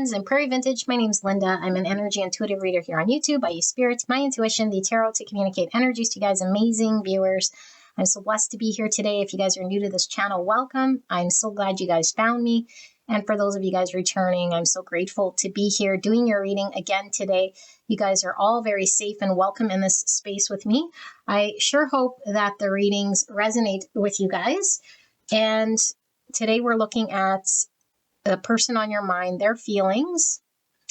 friends in Prairie Vintage. My name's Linda. I'm an energy intuitive reader here on YouTube. I use spirits, my intuition, the tarot to communicate energies to you guys, amazing viewers. I'm so blessed to be here today. If you guys are new to this channel, welcome. I'm so glad you guys found me. And for those of you guys returning, I'm so grateful to be here doing your reading again today. You guys are all very safe and welcome in this space with me. I sure hope that the readings resonate with you guys. And today we're looking at the person on your mind, their feelings,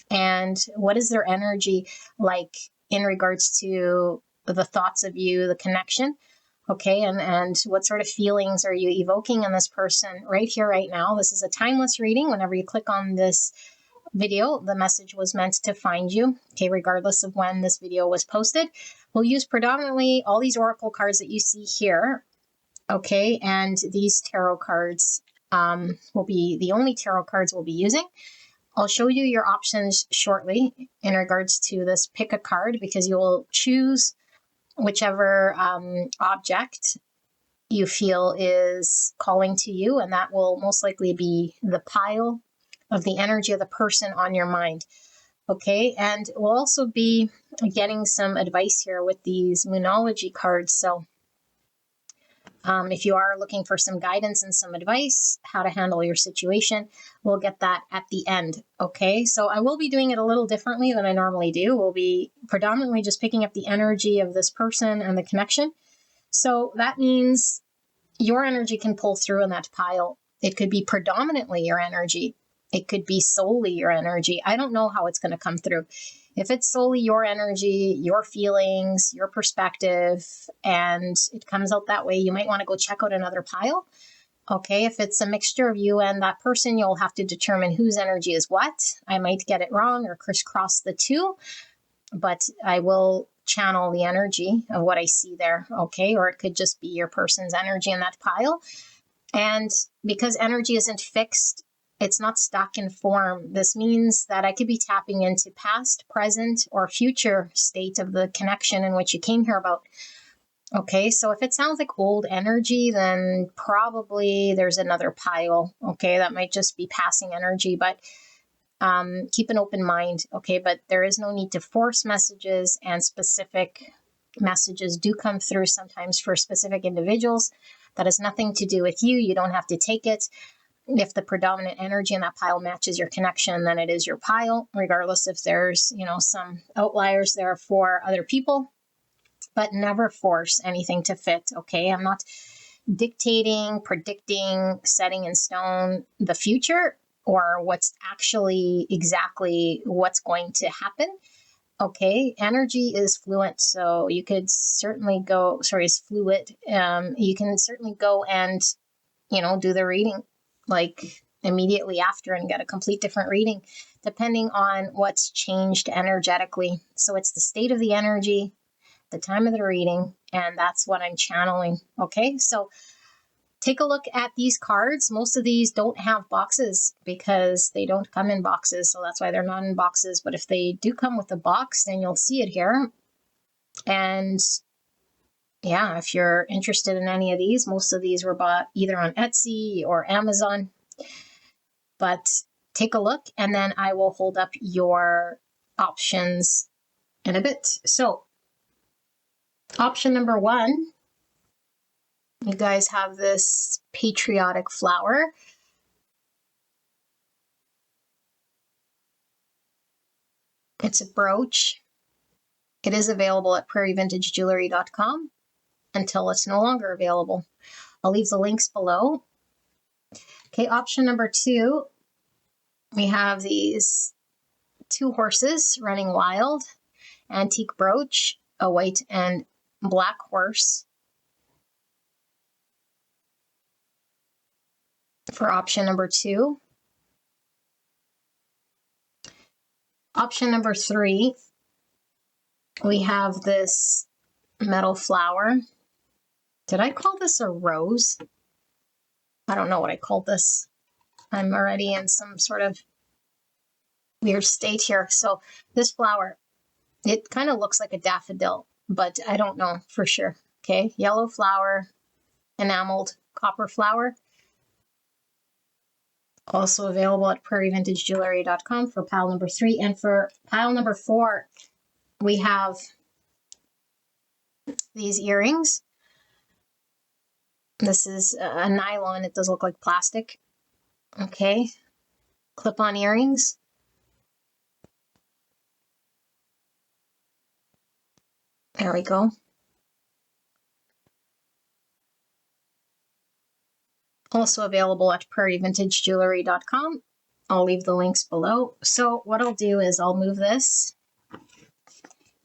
and what is their energy like in regards to the thoughts of you, the connection, okay, and what sort of feelings are you evoking in this person right here, right now. This is a timeless reading. Whenever you click on this video, the message was meant to find you, okay, regardless of when this video was posted. We'll use predominantly all these oracle cards that you see here, okay, and these tarot cards will be the only tarot cards we'll be using. I'll show you your options shortly in regards to this pick a card, because you will choose whichever object you feel is calling to you, and that will most likely be the pile of the energy of the person on your mind. Okay, and we'll also be getting some advice here with these Moonology cards. So if you are looking for some guidance and some advice, how to handle your situation, we'll get that at the end, okay? So I will be doing it a little differently than I normally do. We'll be predominantly just picking up the energy of this person and the connection. So that means your energy can pull through in that pile. It could be predominantly your energy. It could be solely your energy. I don't know how it's going to come through. If it's solely your energy, your feelings, your perspective, and it comes out that way, you might want to go check out another pile. Okay, if it's a mixture of you and that person, you'll have to determine whose energy is what. I might get it wrong or crisscross the two, but I will channel the energy of what I see there, okay? Or it could just be your person's energy in that pile. And because energy isn't fixed, it's not stuck in form. This means that I could be tapping into past, present, or future state of the connection in which you came here about. Okay, so if it sounds like old energy, then probably there's another pile. Okay, that might just be passing energy, but keep an open mind. Okay, but there is no need to force messages, and specific messages do come through sometimes for specific individuals. That has nothing to do with you. You don't have to take it. If the predominant energy in that pile matches your connection, then it is your pile, regardless if there's, some outliers there for other people. But never force anything to fit, okay? I'm not dictating, predicting, setting in stone the future or what's actually exactly what's going to happen. Okay, energy is fluent, so you could certainly go, is fluid. You can certainly go and, do the reading like immediately after and get a complete different reading, depending on what's changed energetically. So it's the state of the energy, the time of the reading, and that's what I'm channeling. Okay, so take a look at these cards. Most of these don't have boxes because they don't come in boxes, so that's why they're not in boxes. But if they do come with a box, then you'll see it here. And yeah, if you're interested in any of these, most of these were bought either on Etsy or Amazon. But take a look, and then I will hold up your options in a bit. So option number 1, you guys have this patriotic flower. It's a brooch. It is available at prairievintagejewelry.com until it's no longer available. I'll leave the links below. Okay, option number 2, we have these 2 horses running wild. Antique brooch, a white and black horse for option number 2. Option number 3, we have this metal flower. Did I call this a rose? I don't know what I called this. I'm already in some sort of weird state here. So this flower, it kind of looks like a daffodil, but I don't know for sure. Okay, yellow flower, enameled copper flower. Also available at prairievintagejewelry.com for pile number 3. And for pile number 4, we have these earrings. This is a nylon. It does look like plastic. Okay. Clip-on earrings. There we go. Also available at prairievintagejewelry.com. I'll leave the links below. So what I'll do is I'll move this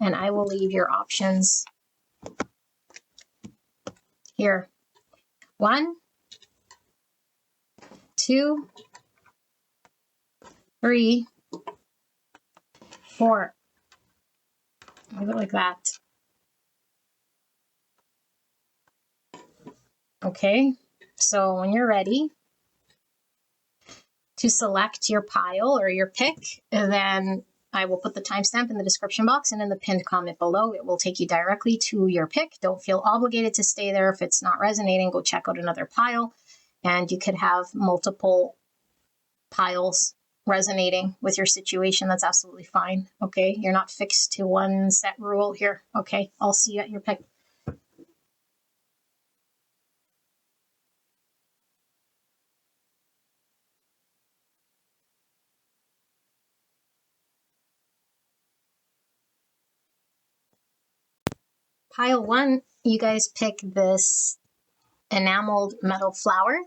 and I will leave your options here. 1, 2, 3, 4. Leave it like that. Okay, so when you're ready to select your pile or your pick, then I will put the timestamp in the description box and in the pinned comment below. It will take you directly to your pick. Don't feel obligated to stay there. If it's not resonating, go check out another pile. And you could have multiple piles resonating with your situation. That's absolutely fine. Okay, you're not fixed to one set rule here. Okay, I'll see you at your pick. Pile 1, you guys pick this enameled metal flower,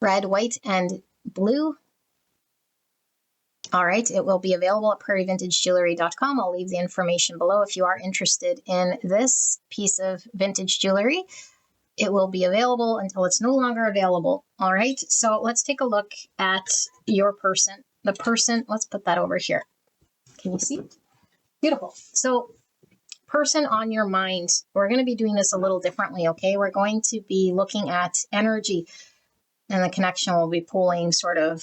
red, white, and blue. All right, it will be available at prairievintagejewelry.com. I'll leave the information below if you are interested in this piece of vintage jewelry. It will be available until it's no longer available. All right, so let's take a look at your person. The person, let's put that over here. Can you see? Beautiful. So person on your mind, we're going to be doing this a little differently, okay? We're going to be looking at energy, and the connection will be pulling sort of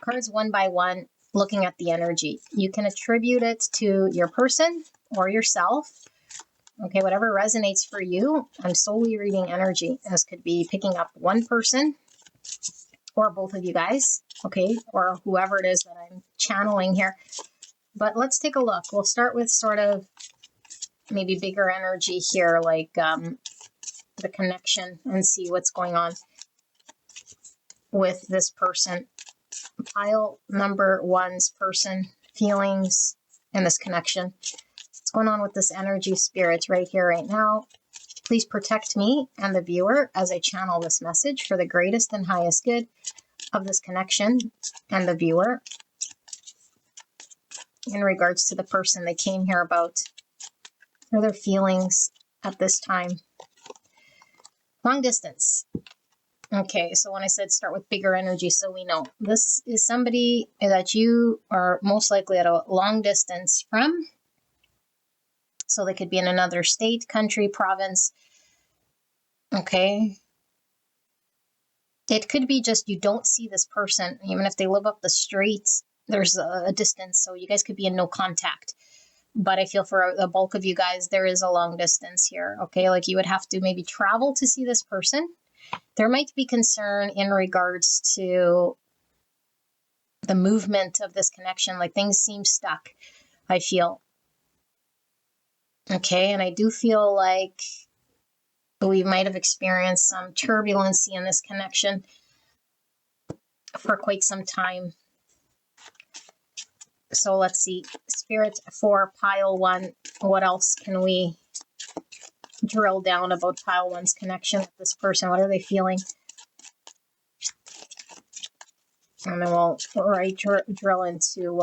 cards one by one, looking at the energy. You can attribute it to your person or yourself. Okay, whatever resonates for you. I'm solely reading energy. This could be picking up one person or both of you guys, okay, or whoever it is that I'm channeling here. But let's take a look. We'll start with sort of maybe bigger energy here, like the connection, and see what's going on with this person. Pile number 1's person, feelings, and this connection. What's going on with this energy, spirit, right here, right now? Please protect me and the viewer as I channel this message for the greatest and highest good of this connection and the viewer in regards to the person they came here about, or their feelings at this time. Long distance. Okay, so when I said start with bigger energy, so we know this is somebody that you are most likely at a long distance from. So they could be in another state, country, province. Okay. It could be just you don't see this person, even if they live up the street, there's a distance, so you guys could be in no contact. But I feel for the bulk of you guys, there is a long distance here, okay? Like you would have to maybe travel to see this person. There might be concern in regards to the movement of this connection, like things seem stuck, I feel. Okay, and I do feel like we might have experienced some turbulence in this connection for quite some time. So let's see, Spirit for pile 1, what else can we drill down about pile 1's connection with this person? What are they feeling? And then we'll drill into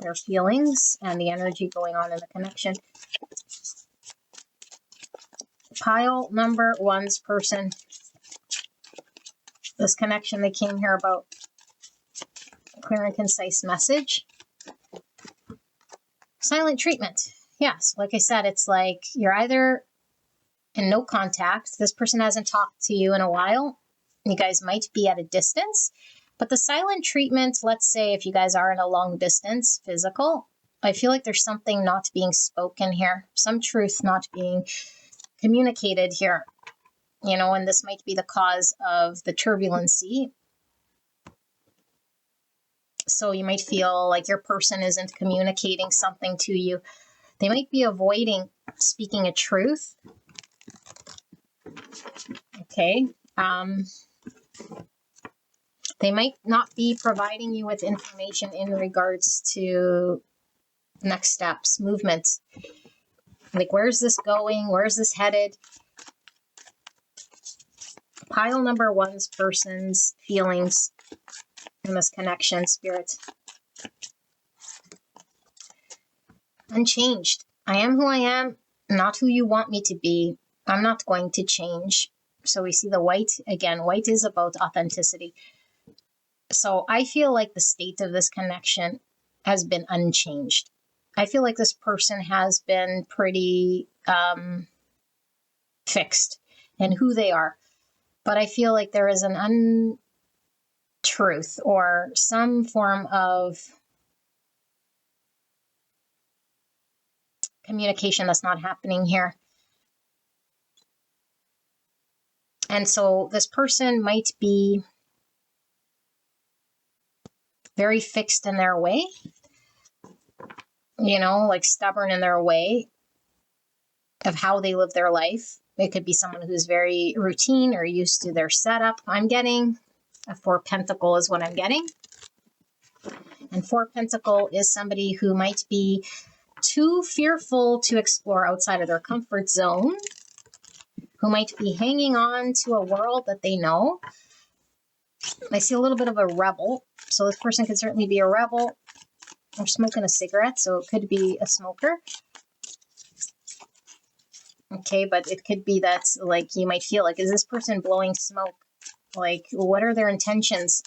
their feelings and the energy going on in the connection. Pile number 1's person, this connection they came here about. Clear and concise message. Silent treatment. Yes, like I said, it's like you're either in no contact. This person hasn't talked to you in a while. You guys might be at a distance. But the silent treatment, let's say if you guys are in a long distance physical, I feel like there's something not being spoken here. Some truth not being communicated here. and this might be the cause of the turbulency. So you might feel like your person isn't communicating something to you. They might be avoiding speaking a truth. Okay. They might not be providing you with information in regards to next steps, movements. Like, where's this going? Where's this headed? Pile number one's person's feelings in this connection, Spirit. Unchanged. I am who I am, not who you want me to be. I'm not going to change. So we see the white. Again, white is about authenticity. So I feel like the state of this connection has been unchanged. I feel like this person has been pretty fixed in who they are. But I feel like there is an untruth or some form of communication that's not happening here. And so this person might be very fixed in their way, like stubborn in their way of how they live their life. It could be someone who's very routine or used to their setup. I'm getting a 4 Pentacle is what I'm getting. And 4 Pentacle is somebody who might be too fearful to explore outside of their comfort zone, who might be hanging on to a world that they know. I see a little bit of a rebel. So this person could certainly be a rebel or smoking a cigarette. So it could be a smoker. Okay, but it could be that, like, you might feel like, is this person blowing smoke? Like, what are their intentions?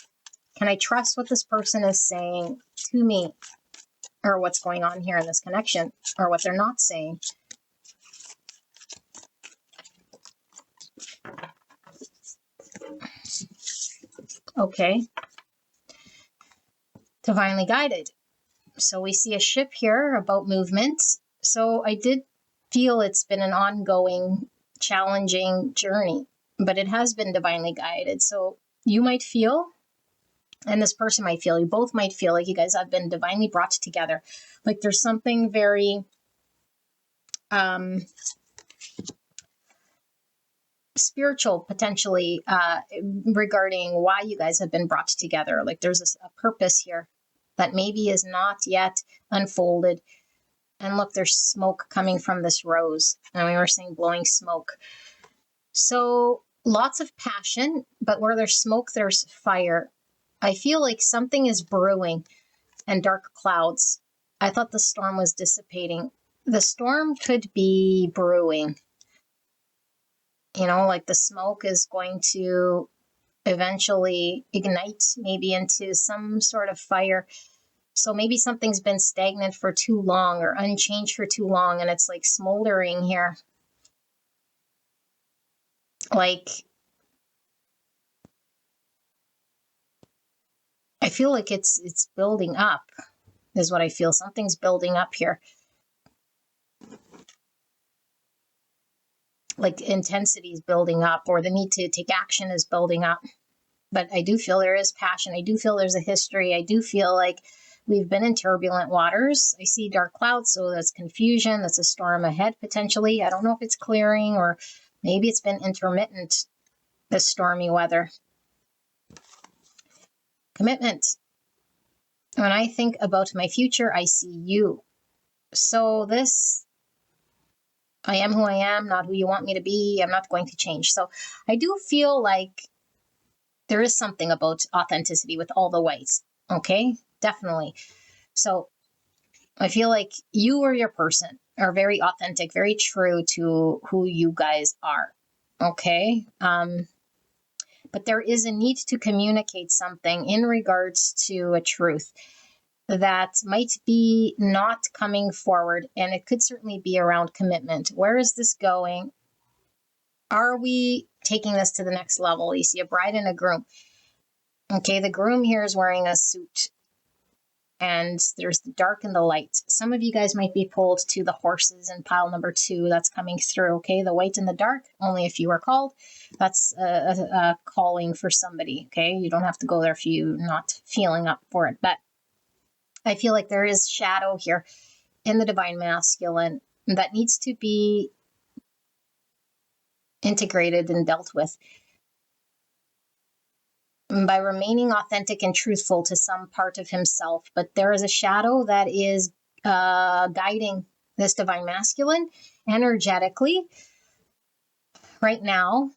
Can I trust what this person is saying to me? Or what's going on here in this connection? Or what they're not saying? Okay. Divinely guided. So we see a ship here about movement. So I did feel it's been an ongoing, challenging journey, but it has been divinely guided. So you might feel, and this person might feel, you both might feel like you guys have been divinely brought together. Like there's something very spiritual potentially regarding why you guys have been brought together. Like there's a purpose here that maybe is not yet unfolded. And look, there's smoke coming from this rose. And we were saying blowing smoke. So lots of passion, but where there's smoke, there's fire. I feel like something is brewing and dark clouds. I thought the storm was dissipating. The storm could be brewing. Like the smoke is going to eventually ignite maybe into some sort of fire. So maybe something's been stagnant for too long or unchanged for too long, and it's like smoldering here. Like, I feel like it's building up, is what I feel. Something's building up here. Like intensity is building up, or the need to take action is building up. But I do feel there is passion. I do feel there's a history. I do feel like we've been in turbulent waters. I see dark clouds, so that's confusion. That's a storm ahead, potentially. I don't know if it's clearing or maybe it's been intermittent, this stormy weather. Commitment. When I think about my future, I see you. So this, I am who I am, not who you want me to be. I'm not going to change. So I do feel like there is something about authenticity with all the whites. Okay, definitely. So I feel like you or your person are very authentic, very true to who you guys are. Okay. But there is a need to communicate something in regards to a truth that might be not coming forward. And it could certainly be around commitment. Where is this going? Are we taking this to the next level? You see a bride and a groom. Okay, the groom here is wearing a suit. and there's the dark and the light. Some of you guys might be pulled to the horses in pile number 2 that's coming through, okay? The white and the dark, only if you are called. That's a calling for somebody, okay? You don't have to go there if you're not feeling up for it. But I feel like there is shadow here in the divine masculine that needs to be integrated and dealt with by remaining authentic and truthful to some part of himself. But there is a shadow that is guiding this divine masculine energetically right now.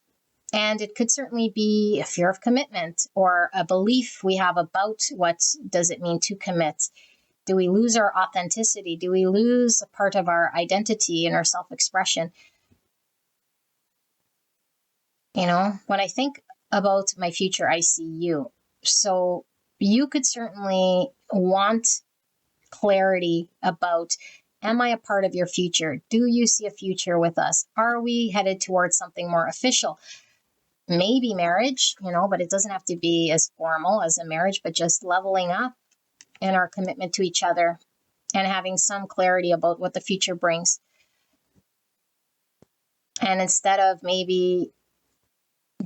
And it could certainly be a fear of commitment or a belief we have about what does it mean to commit. Do we lose our authenticity? Do we lose a part of our identity and our self-expression? You know, when I think about my future, I see you. So you could certainly want clarity about, am I a part of your future? Do you see a future with us? Are we headed towards something more official? Maybe marriage, you know, but it doesn't have to be as formal as a marriage, but just leveling up in our commitment to each other and having some clarity about what the future brings. And instead of maybe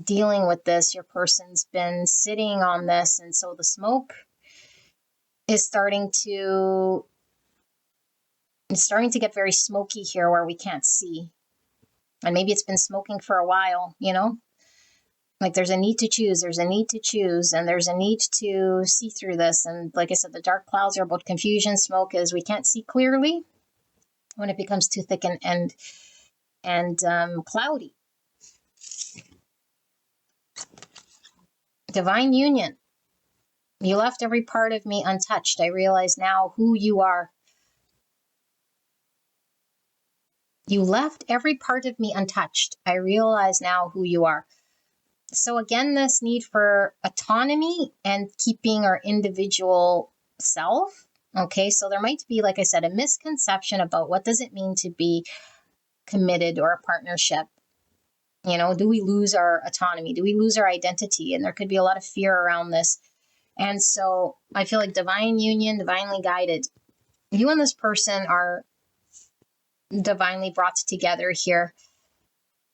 dealing with this, your person's been sitting on this, and so the smoke is starting to get very smoky here where we can't see. And maybe it's been smoking for a while, you know? Like there's a need to choose, and there's a need to see through this. And like I said, the dark clouds are about confusion. Smoke is we can't see clearly when it becomes too thick and cloudy. Divine union. You left every part of me untouched. I realize now who you are. You left every part of me untouched. I realize now who you are. So again, this need for autonomy and keeping our individual self. Okay, so there might be, like I said, a misconception about what does it mean to be committed or a partnership. You know, do we lose our autonomy? Do we lose our identity? And there could be a lot of fear around this. And so I feel like divine union, divinely guided. You and this person are divinely brought together here,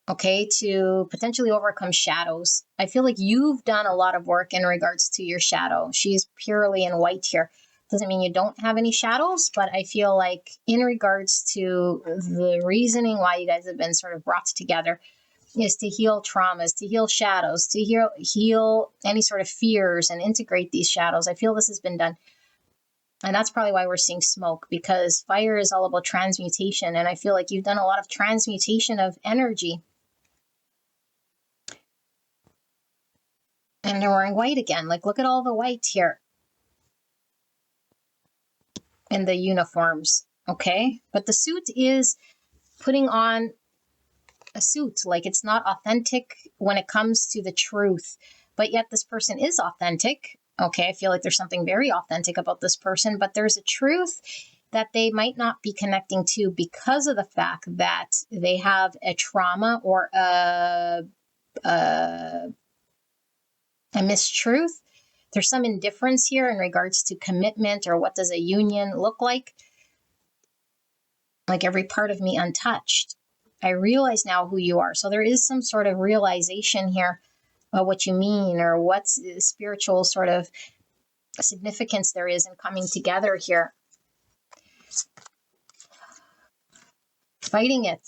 okay, to potentially overcome shadows. I feel like you've done a lot of work in regards to your shadow. She's purely in white here. Doesn't mean you don't have any shadows, but I feel like in regards to the reasoning why you guys have been sort of brought together is to heal traumas, to heal shadows, to heal any sort of fears and integrate these shadows. I feel this has been done. And that's probably why we're seeing smoke, because fire is all about transmutation. And I feel like you've done a lot of transmutation of energy. And they're wearing white again. Like, look at all the white here in the uniforms, okay? But the suit is putting on a suit. Like, it's not authentic when it comes to the truth. But yet this person is authentic. Okay, I feel like there's something very authentic about this person, but there's a truth that they might not be connecting to because of the fact that they have a trauma or a mistruth. There's some indifference here in regards to commitment or what does a union look like every part of me untouched. I realize now who you are. So there is some sort of realization here of what you mean or what spiritual sort of significance there is in coming together here. Fighting it.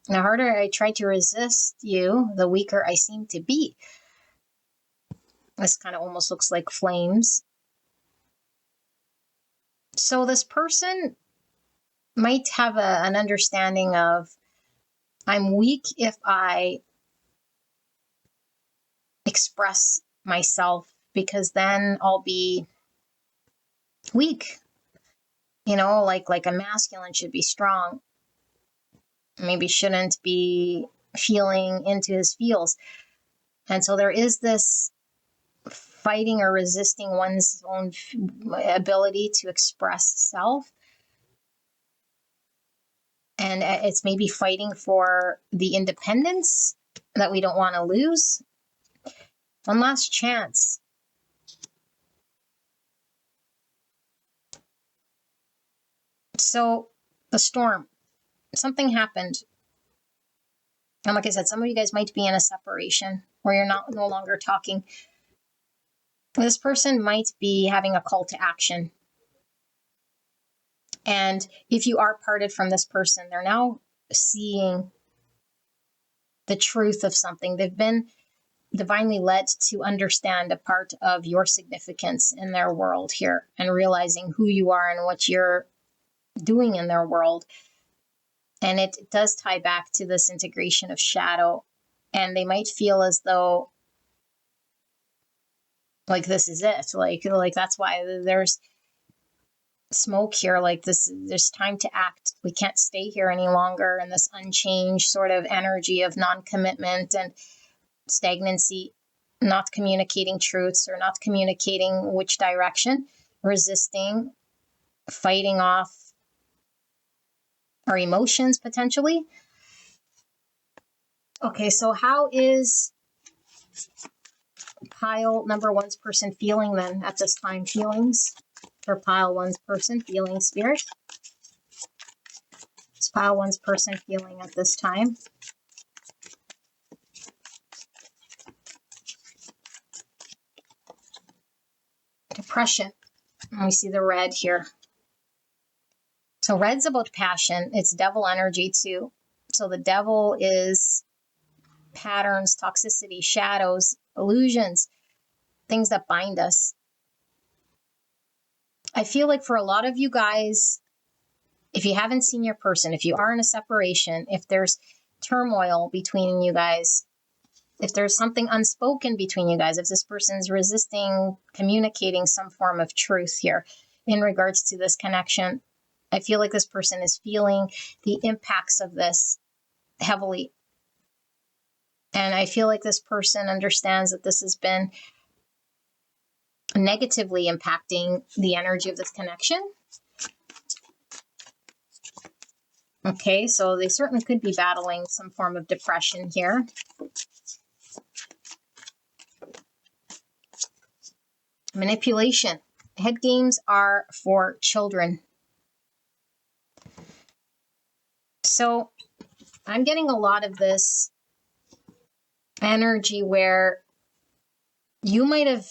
The harder I try to resist you, the weaker I seem to be. This kind of almost looks like flames. So this person might have an understanding of, I'm weak if I express myself, because then I'll be weak. You know, like a masculine should be strong. Maybe shouldn't be feeling into his feels. And so there is this fighting or resisting one's own ability to express self. And it's maybe fighting for the independence that we don't want to lose. One last chance. So the storm, something happened. And like I said, some of you guys might be in a separation where you're no longer talking. This person might be having a call to action. And if you are parted from this person, they're now seeing the truth of something. They've been divinely led to understand a part of your significance in their world here and realizing who you are and what you're doing in their world. And it does tie back to this integration of shadow. And they might feel as though like this is it. Like that's why there's smoke here. Like there's time to act. We can't stay here any longer in this unchanged sort of energy of non-commitment and stagnancy, not communicating truths or not communicating which direction, resisting, fighting off our emotions potentially. Okay, so how is pile number one's person feeling then at this time? Feelings for pile one's person, feeling spirit. What's pile one's person feeling at this time? Depression. And we see the red here. So red's about passion. It's devil energy too. So the devil is patterns, toxicity, shadows, illusions, things that bind us. I feel like for a lot of you guys, if you haven't seen your person, if you are in a separation, if there's turmoil between you guys, if there's something unspoken between you guys, if this person's resisting communicating some form of truth here in regards to this connection, I feel like this person is feeling the impacts of this heavily. And I feel like this person understands that this has been negatively impacting the energy of this connection. Okay, so they certainly could be battling some form of depression here. Manipulation. Head games are for children. So I'm getting a lot of this energy where you might have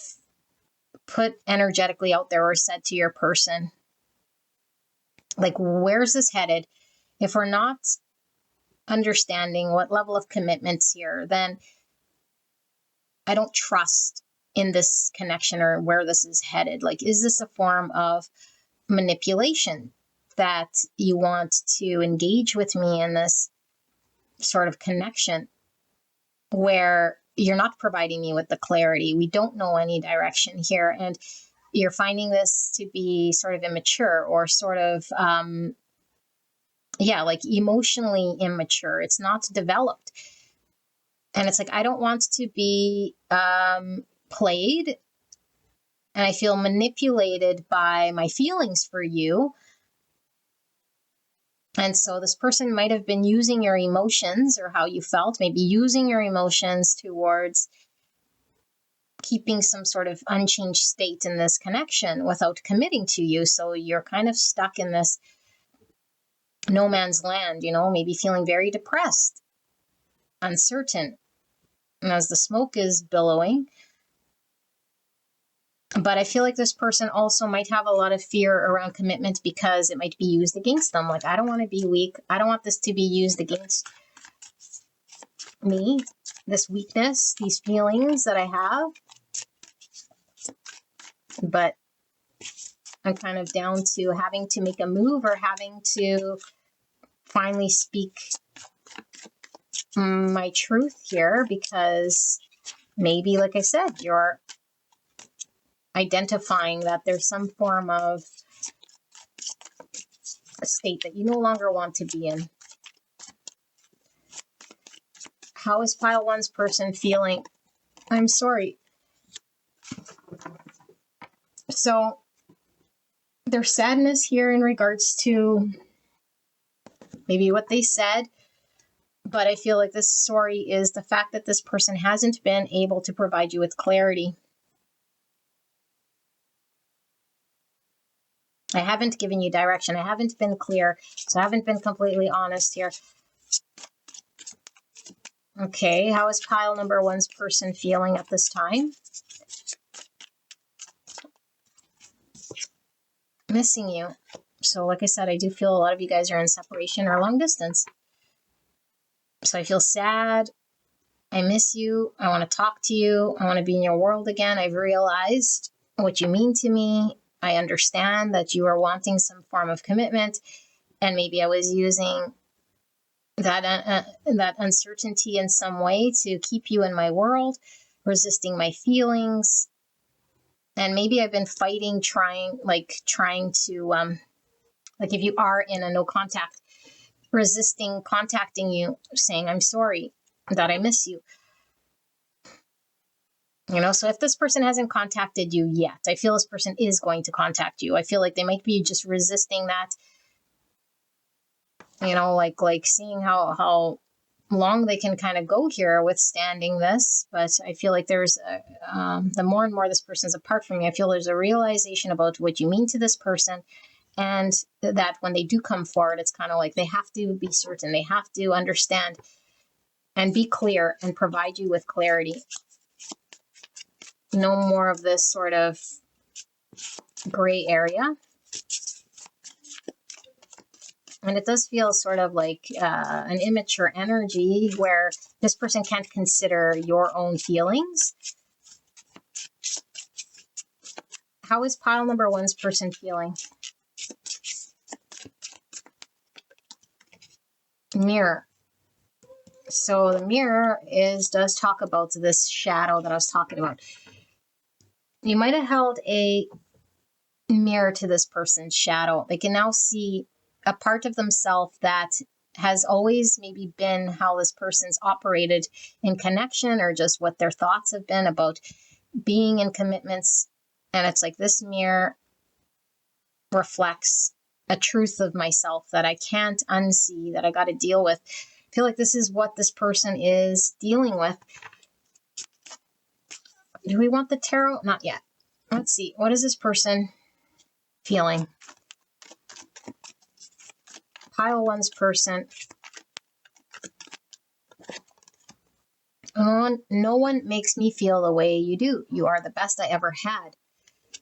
put energetically out there or said to your person, like, where's this headed? If we're not understanding what level of commitment's here, then I don't trust in this connection or where this is headed. Like, is this a form of manipulation that you want to engage with me in this sort of connection where you're not providing me with the clarity? We don't know any direction here. And you're finding this to be sort of immature or sort of, like emotionally immature. It's not developed. And it's like, I don't want to be played. And I feel manipulated by my feelings for you. And so this person might have been using your emotions or how you felt, maybe using your emotions towards keeping some sort of unchanged state in this connection without committing to you. So you're kind of stuck in this no man's land, maybe feeling very depressed, uncertain, and as the smoke is billowing. But I feel like this person also might have a lot of fear around commitment because it might be used against them. Like, I don't want to be weak. I don't want this to be used against me, this weakness, these feelings that I have. But I'm kind of down to having to make a move or having to finally speak my truth here because maybe, like I said, you're identifying that there's some form of a state that you no longer want to be in. How is pile one's person feeling? I'm sorry. So there's sadness here in regards to maybe what they said, but I feel like this story is the fact that this person hasn't been able to provide you with clarity. I haven't given you direction. I haven't been clear. So I haven't been completely honest here. Okay, how is pile number one's person feeling at this time? Missing you. So like I said, I do feel a lot of you guys are in separation or long distance. So I feel sad. I miss you. I want to talk to you. I want to be in your world again. I've realized what you mean to me. I understand that you are wanting some form of commitment. And maybe I was using that uncertainty in some way to keep you in my world, resisting my feelings. And maybe I've been fighting, trying to, like if you are in a no contact, resisting contacting you, saying, I'm sorry that I miss you. So if this person hasn't contacted you yet, I feel this person is going to contact you. I feel like they might be just resisting that, like seeing how long they can kind of go here withstanding this. But I feel like there's the more and more this person's apart from me, I feel there's a realization about what you mean to this person, and that when they do come forward, it's kind of like they have to be certain, they have to understand and be clear and provide you with clarity. No more of this sort of gray area. And it does feel sort of like an immature energy where this person can't consider your own feelings. How is pile number one's person feeling? Mirror. So the mirror does talk about this shadow that I was talking about. You might have held a mirror to this person's shadow. They can now see a part of themselves that has always maybe been how this person's operated in connection, or just what their thoughts have been about being in commitments. And it's like this mirror reflects a truth of myself that I can't unsee, that I got to deal with. I feel like this is what this person is dealing with. Do we want the tarot? Not yet. Let's see. What is this person feeling? Pile one's person. No one makes me feel the way you do. You are the best I ever had.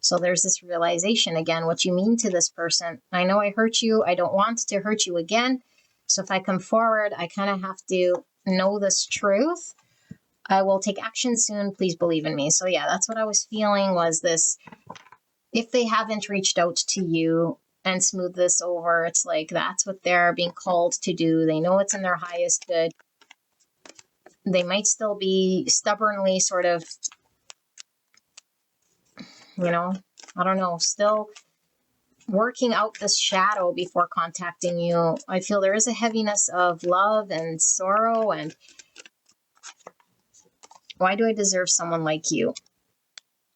So there's this realization again, what you mean to this person. I know I hurt you. I don't want to hurt you again. So if I come forward, I kind of have to know this truth. I will take action soon. Please believe in me. So yeah, that's what I was feeling, was this. If they haven't reached out to you and smooth this over, it's like that's what they're being called to do. They know it's in their highest good. They might still be stubbornly sort of, I don't know, still working out this shadow before contacting you. I feel there is a heaviness of love and sorrow, and why do I deserve someone like you?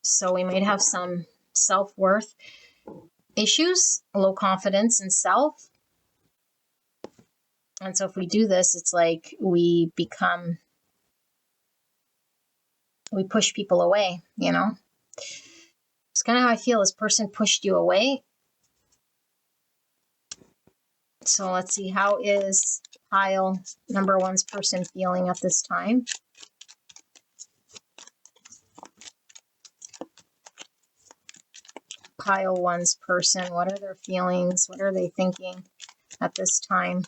So we might have some self-worth issues, low confidence in self. And so if we do this, it's like we push people away, It's kind of how I feel. This person pushed you away. So let's see, how is pile number one's person feeling at this time? Pile one's person, what are their feelings? What are they thinking at this time?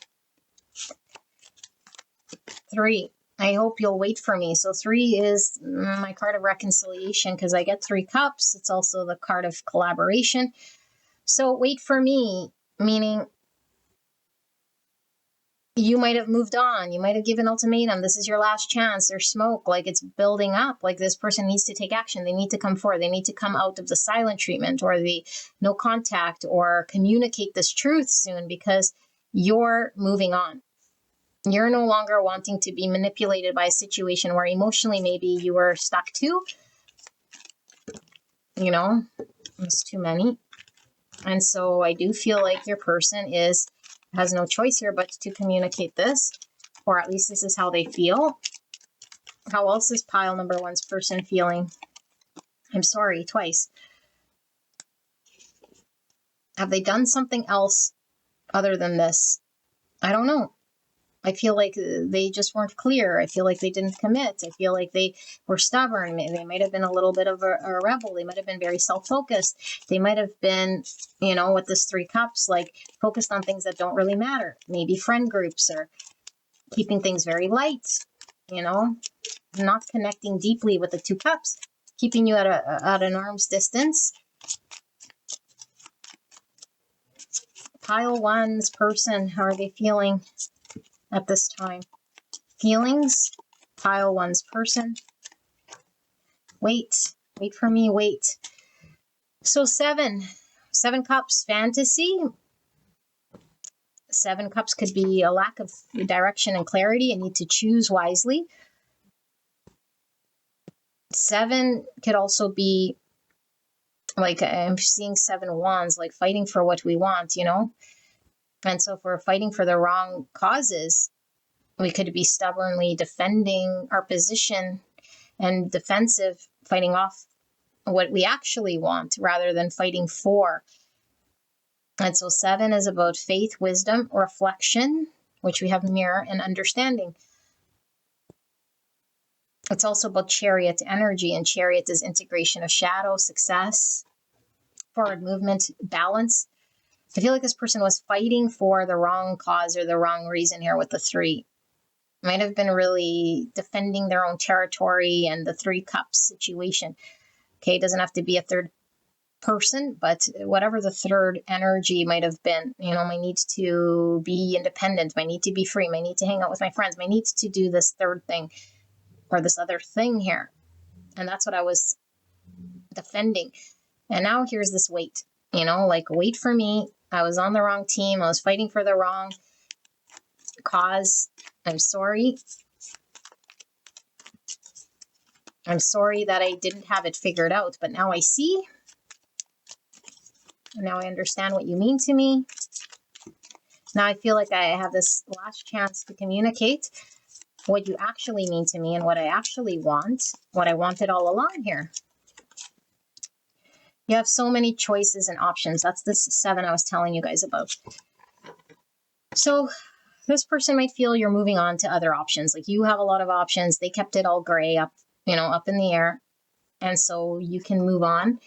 3. I hope you'll wait for me. So 3 is my card of reconciliation, because I get 3 cups. It's also the card of collaboration. So wait for me, meaning you might have moved on. You might have given ultimatum. This is your last chance. There's smoke. Like it's building up. Like this person needs to take action. They need to come forward. They need to come out of the silent treatment or the no contact, or communicate this truth soon, because you're moving on. You're no longer wanting to be manipulated by a situation where emotionally maybe you were stuck to. There's too many. And so I do feel like your person has no choice here but to communicate this, or at least this is how they feel. How else is pile number one's person feeling? I'm sorry, twice. Have they done something else other than this? I don't know. I feel like they just weren't clear. I feel like they didn't commit. I feel like they were stubborn. They might have been a little bit of a rebel. They might have been very self-focused. They might have been, with this 3 cups, like focused on things that don't really matter. Maybe friend groups, or keeping things very light, not connecting deeply with the 2 cups, keeping you at an arm's distance. Pile 1's person, how are they feeling at this time? Feelings, pile 1's person. Wait for me, wait. So 7 cups, fantasy. 7 cups could be a lack of direction and clarity, and need to choose wisely. 7 could also be like, I'm seeing 7 wands, like fighting for what we want, And so if we're fighting for the wrong causes, we could be stubbornly defending our position and defensive, fighting off what we actually want rather than fighting for. And so 7 is about faith, wisdom, reflection, which we have mirror, and understanding. It's also about chariot energy, and chariot is integration of shadow, success, forward movement, balance. I feel like this person was fighting for the wrong cause or the wrong reason here with the 3. Might have been really defending their own territory and the 3 cups situation. Okay, it doesn't have to be a third person, but whatever the third energy might have been, my need to be independent, my need to be free, my need to hang out with my friends, my need to do this third thing or this other thing here. And that's what I was defending. And now here's this wait, like wait for me. I was on the wrong team. I was fighting for the wrong cause. I'm sorry. I'm sorry that I didn't have it figured out, but now I see. Now I understand what you mean to me. Now I feel like I have this last chance to communicate what you actually mean to me and what I actually want, what I wanted all along here. You have so many choices and options. That's this 7 I was telling you guys about. So this person might feel you're moving on to other options. Like you have a lot of options. They kept it all gray up, up in the air. And so you can move on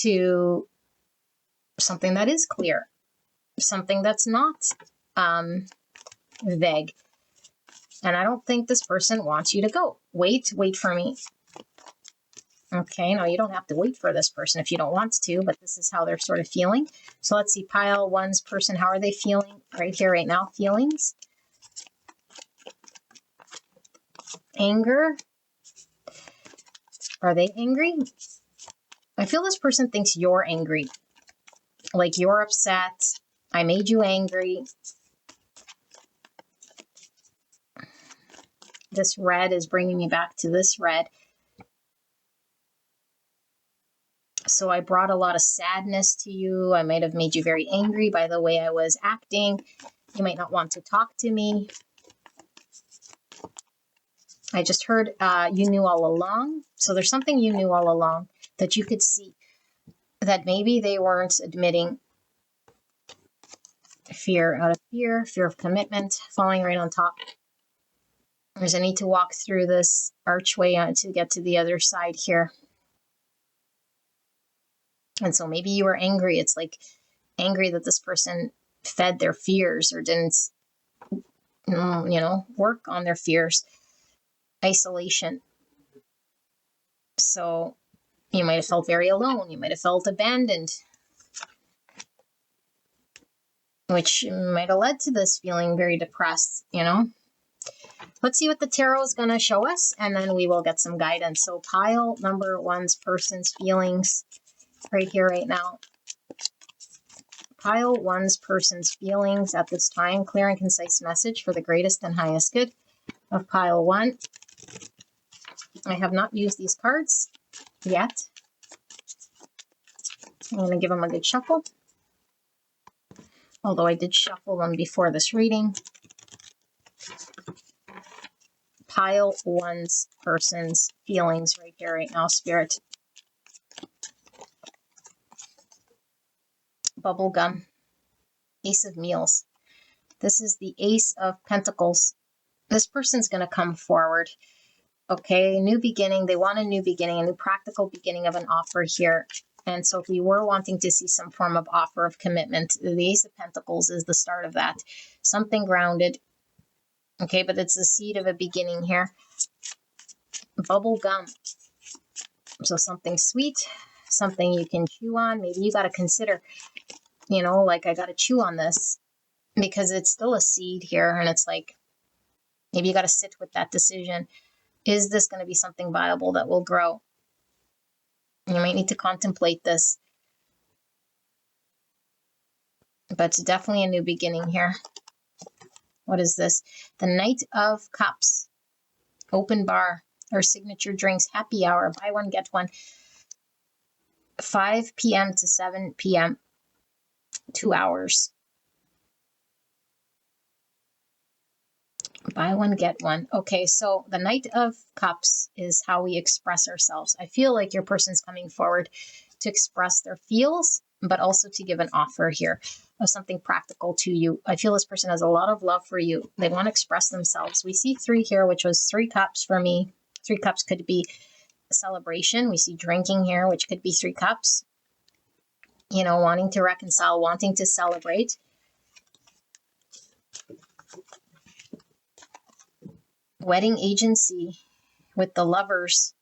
to something that is clear, something that's not vague. And I don't think this person wants you to go. Wait for me. Okay, no, you don't have to wait for this person if you don't want to, but this is how they're sort of feeling. So let's see, pile 1's person, how are they feeling right here, right now? Feelings. Anger. Are they angry? I feel this person thinks you're angry. Like you're upset. I made you angry. This red is bringing me back to this red. So I brought a lot of sadness to you. I might have made you very angry by the way I was acting. You might not want to talk to me. I just heard you knew all along. So there's something you knew all along that you could see that maybe they weren't admitting. Fear, out of fear of commitment, falling right on top. There's a need to walk through this archway to get to the other side here. And so maybe you were angry. It's like angry that this person fed their fears or didn't, work on their fears. Isolation. So you might have felt very alone. You might have felt abandoned, which might have led to this feeling very depressed, Let's see what the tarot is going to show us, and then we will get some guidance. So pile number 1's person's feelings right here, right now. Pile 1's person's feelings at this time. Clear and concise message for the greatest and highest good of pile 1. I have not used these cards yet. I'm going to give them a good shuffle. Although I did shuffle them before this reading. Pile 1's person's feelings right here, right now, Spirit. bubble gum, Ace of Meals. This is the Ace of Pentacles. This person's going to come forward. Okay, new beginning. They want a new beginning, a new practical beginning of an offer here. And so if we were wanting to see some form of offer of commitment, the Ace of Pentacles is the start of that. Something grounded. Okay, but it's the seed of a beginning here. Bubble gum. So something sweet, something you can chew on. Maybe you got to consider, you know, like I got to chew on this because it's still a seed here. And it's like, maybe you got to sit with that decision. Is this going to be something viable that will grow? You might need to contemplate this. But it's definitely a new beginning here. What is this? The Knight of Cups. Open bar or signature drinks. Happy hour. Buy one, get one. 5 p.m. to 7 p.m. 2 hours. Buy one, get one. Okay, so the Knight of Cups is how we express ourselves. I feel like your person's coming forward to express their feels, but also to give an offer here of something practical to you. I feel this person has a lot of love for you. They want to express themselves. We see 3 here, which was 3 cups for me. 3 cups could be a celebration. We see drinking here, which could be 3 cups. You know, wanting to reconcile, wanting to celebrate. Wedding agency with the Lovers.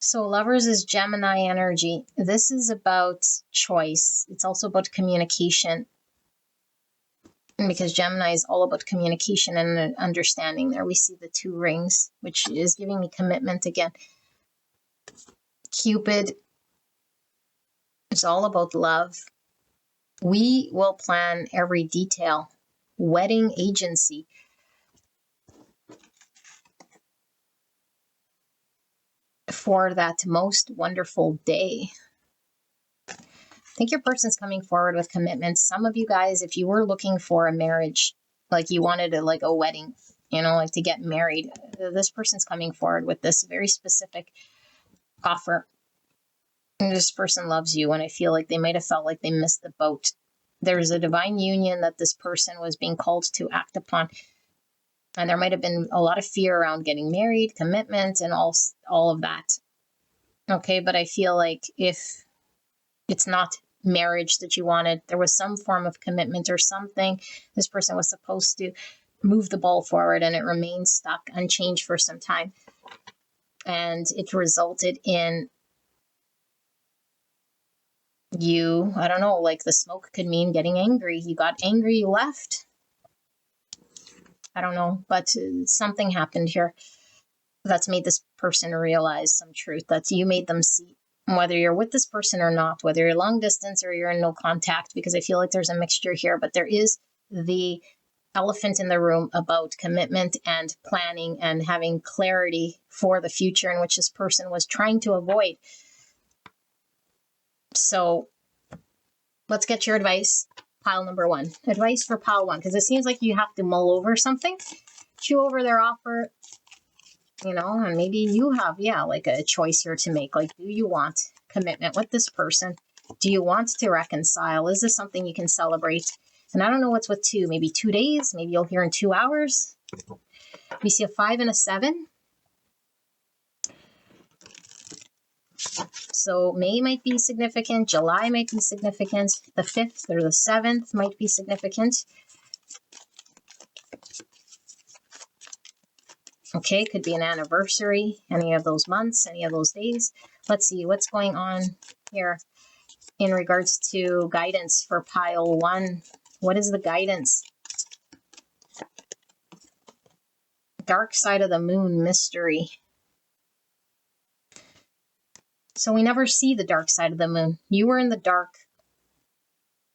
So Lovers is Gemini energy. This is about choice. It's also about communication. And because Gemini is all about communication and understanding. There we see the 2 rings, which is giving me commitment again. Cupid is all about love. We will plan every detail. Wedding agency. For that most wonderful day. I think your person's coming forward with commitments. Some of you guys, if you were looking for a marriage, like you wanted a wedding, you know, like to get married, this person's coming forward with this very specific offer. And this person loves you, and I feel like they might have felt like they missed the boat. There's a divine union that this person was being called to act upon. And there might have been a lot of fear around getting married, commitment, and all of that. Okay, but I feel like if it's not marriage that you wanted, there was some form of commitment or something. This person was supposed to move the ball forward, and it remained stuck, unchanged for some time. And it resulted in you, I don't know, like the smoke could mean getting angry. You got angry, you left. I don't know, but something happened here that's made this person realize some truth. That's you made them see, whether you're with this person or not, whether you're long distance or you're in no contact, because I feel like there's a mixture here, but there is the elephant in the room about commitment and planning and having clarity for the future in which this person was trying to avoid. So let's get your advice. Pile number 1. Advice for pile 1, because it seems like you have to mull over something, chew over their offer, you know, and maybe you have, like a choice here to make. Like, do you want commitment with this person? Do you want to reconcile? Is this something you can celebrate? And I don't know what's with 2, maybe 2 days, maybe you'll hear in 2 hours. We see a 5 and a 7. So May might be significant. July might be significant. The 5th or the 7th might be significant. Okay, could be an anniversary, any of those months, any of those days. Let's see what's going on here in regards to guidance for pile 1. What is the guidance? Dark side of the moon mystery. So we never see the dark side of the moon. You were in the dark,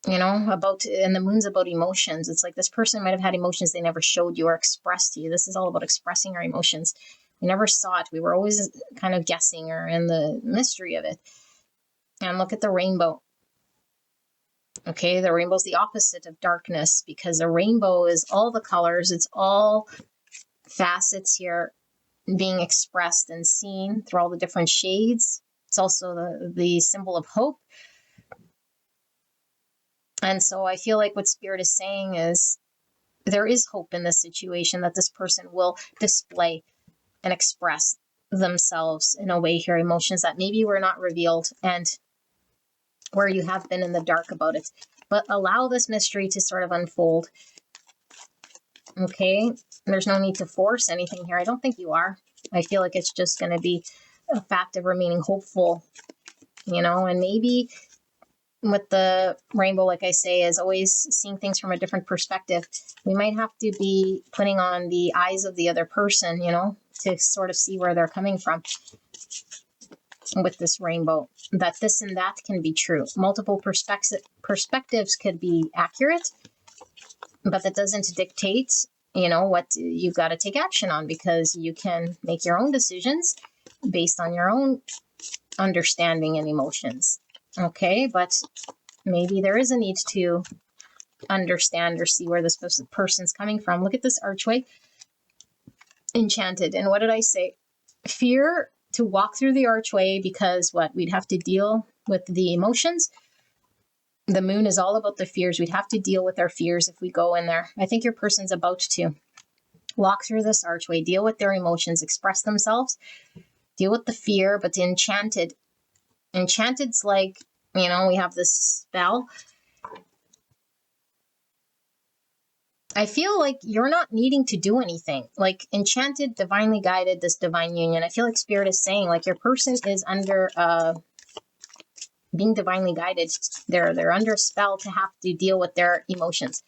you know, and the moon's about emotions. It's like this person might have had emotions they never showed you or expressed to you. This is all about expressing our emotions. We never saw it. We were always kind of guessing or in the mystery of it. And look at the rainbow. Okay, the rainbow's the opposite of darkness, because the rainbow is all the colors. It's all facets here being expressed and seen through all the different shades. It's also the symbol of hope. And so I feel like what Spirit is saying is there is hope in this situation, that this person will display and express themselves in a way here, emotions that maybe were not revealed and where you have been in the dark about it. But allow this mystery to sort of unfold. Okay, there's no need to force anything here. I don't think you are. I feel like it's just going to be a fact of remaining hopeful, you know, and maybe with the rainbow, like I say, is always seeing things from a different perspective. We might have to be putting on the eyes of the other person, you know, to sort of see where they're coming from with this rainbow, that this and that can be true. Multiple perspectives could be accurate, but that doesn't dictate, you know, what you've got to take action on, because you can make your own decisions based on your own understanding and emotions. Okay, but maybe there is a need to understand or see where this person's coming from. Look at this archway, enchanted. And what did I say? Fear to walk through the archway, because what? We'd have to deal with the emotions. The moon is all about the fears. We'd have to deal with our fears if we go in there. I think your person's about to walk through this archway, deal with their emotions, express themselves, deal with the fear. But the enchanted's like, you know, we have this spell. I feel like you're not needing to do anything. Like enchanted, divinely guided, this divine union. I feel like Spirit is saying like your person is under being divinely guided. They're under a spell to have to deal with their emotions,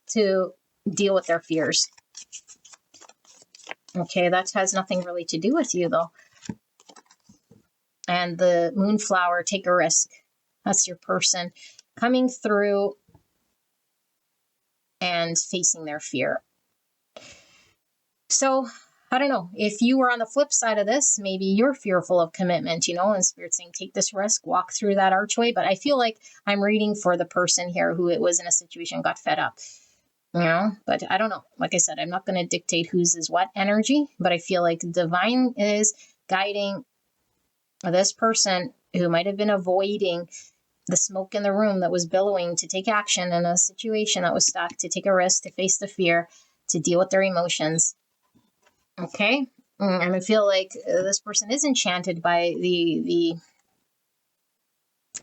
to deal with their fears. Okay, that has nothing really to do with you though. And the moonflower, take a risk. That's your person coming through and facing their fear. So I don't know, if you were on the flip side of this, maybe you're fearful of commitment, you know, and Spirit's saying, take this risk, walk through that archway. But I feel like I'm reading for the person here who it was in a situation, got fed up, you know, but I don't know. Like I said, I'm not going to dictate whose is what energy, but I feel like divine is guiding this person who might have been avoiding the smoke in the room that was billowing, to take action in a situation that was stuck, to take a risk, to face the fear, to deal with their emotions. Okay, and I feel like this person is enchanted by the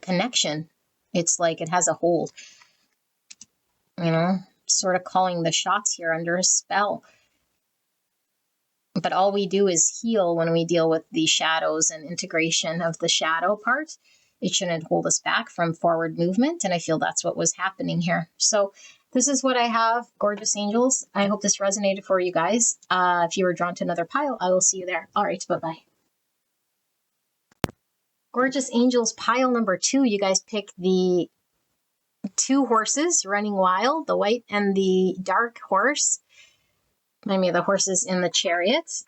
connection. It's like it has a hold, you know, sort of calling the shots here under a spell. But all we do is heal when we deal with the shadows and integration of the shadow part. It shouldn't hold us back from forward movement, and I feel that's what was happening here. So this is what I have, gorgeous angels. I hope this resonated for you guys. If you were drawn to another pile, I will see you there. All right, bye-bye. Gorgeous angels, pile number 2. You guys pick the 2 horses running wild, the white and the dark horse. Remind me of the horses in the chariot.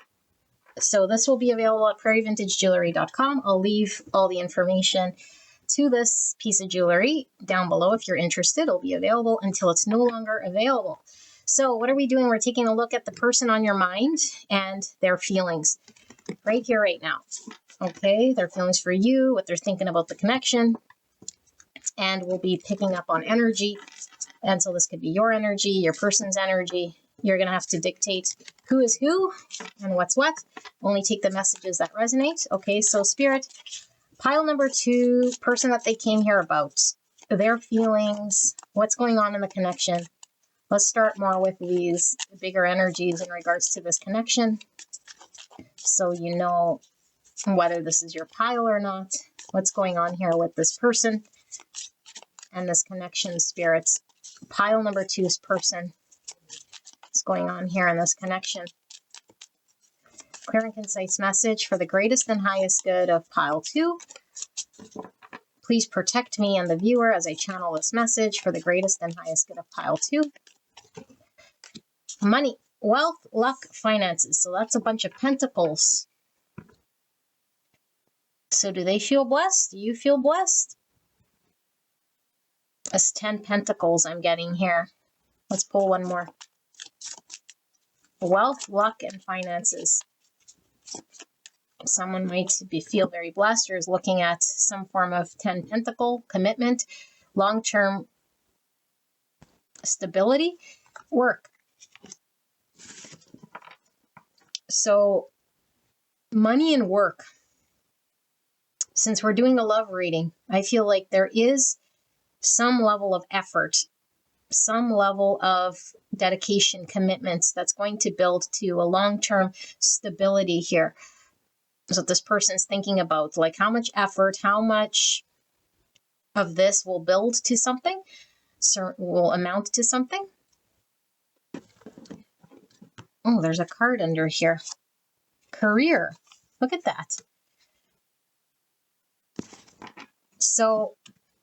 So this will be available at prairievintagejewelry.com. I'll leave all the information to this piece of jewelry down below if you're interested. It'll be available until it's no longer available. So what are we doing? We're taking a look at the person on your mind and their feelings right here, right now. Okay, their feelings for you, what they're thinking about the connection, and we'll be picking up on energy. And so this could be your energy, your person's energy. You're going to have to dictate who is who and what's what. Only take the messages that resonate. Okay, so Spirit, pile number 2, person that they came here about, their feelings, what's going on in the connection. Let's start more with these bigger energies in regards to this connection, so you know whether this is your pile or not, what's going on here with this person and this connection. Spirits, pile number 2's person. What's going on here in this connection? Clear and concise message for the greatest and highest good of pile 2. Please protect me and the viewer as I channel this message for the greatest and highest good of pile 2. Money, wealth, luck, finances. So that's a bunch of pentacles. So do they feel blessed? Do you feel blessed? That's 10 pentacles I'm getting here. Let's pull one more. Wealth, luck, and finances. Someone might feel very blessed or is looking at some form of 10 pentacle commitment, long-term Stability, work. So money and work. Since we're doing a love reading, I feel like there is some level of effort, some level of dedication, commitments that's going to build to a long-term stability here. So this person's thinking about like how much effort, how much of this will build to something, will amount to something. Oh, there's a card under here. Career. Look at that. So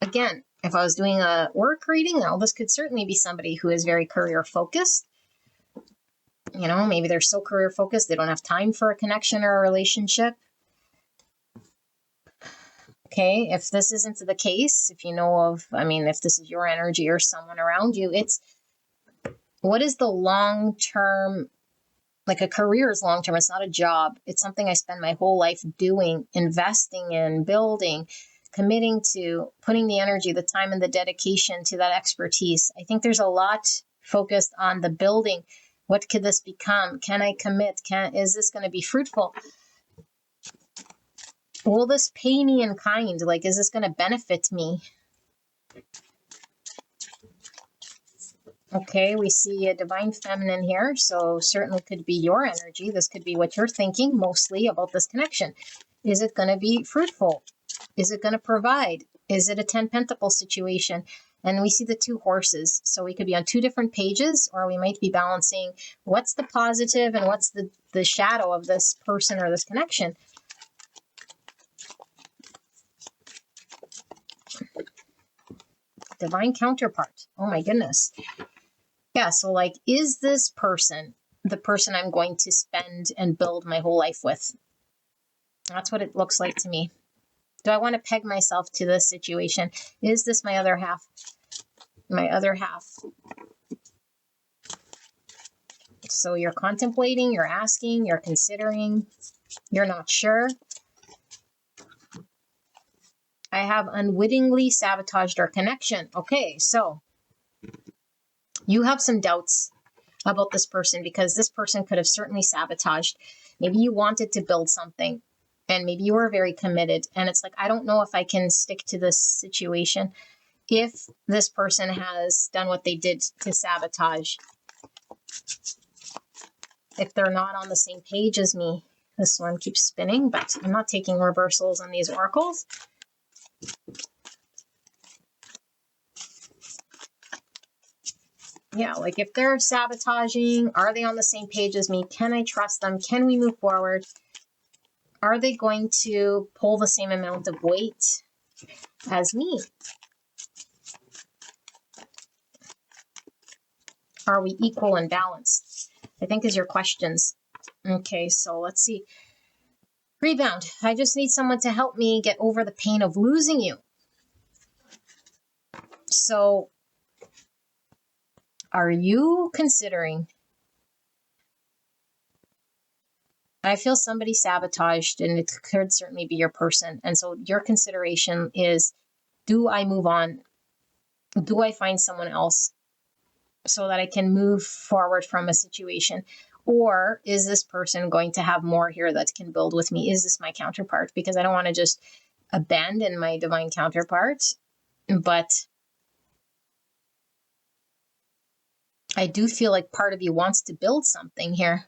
again, if I was doing a work reading, now this could certainly be somebody who is very career focused. You know, maybe they're so career focused, they don't have time for a connection or a relationship. Okay, if this isn't the case, if you know of, I mean, if this is your energy or someone around you, it's what is the long-term, like a career is long-term, it's not a job. It's something I spend my whole life doing, investing in, building, committing to, putting the energy, the time, and the dedication to that expertise. I think there's a lot focused on the building. What could this become? Can I commit? Is this going to be fruitful? Will this pay me in kind? Like, is this going to benefit me? Okay, we see a divine feminine here, so certainly could be your energy. This could be what you're thinking mostly about this connection. Is it going to be fruitful? Is it going to provide? Is it a 10 Pentacles situation? And we see the two horses, so we could be on two different pages, or we might be balancing what's the positive and what's the shadow of this person or this connection. Divine counterpart. Oh my goodness. Yeah, so like, is this person the person I'm going to spend and build my whole life with? That's what it looks like to me. Do I want to peg myself to this situation? Is this my other half? My other half. So you're contemplating, you're asking, you're considering, you're not sure. I have unwittingly sabotaged our connection. Okay, so you have some doubts about this person because this person could have certainly sabotaged. Maybe you wanted to build something and maybe you were very committed. And it's like, I don't know if I can stick to this situation if this person has done what they did to sabotage. If they're not on the same page as me. This one keeps spinning, but I'm not taking reversals on these oracles. Yeah, like if they're sabotaging, are they on the same page as me? Can I trust them? Can we move forward? Are they going to pull the same amount of weight as me? Are we equal and balanced? I think is your questions. Okay, so let's see. Rebound. I just need someone to help me get over the pain of losing you. So, are you considering? I feel somebody sabotaged, and it could certainly be your person. And so your consideration is, do I move on? Do I find someone else so that I can move forward from a situation? Or is this person going to have more here that can build with me? Is this my counterpart? Because I don't want to just abandon my divine counterpart, but I do feel like part of you wants to build something here.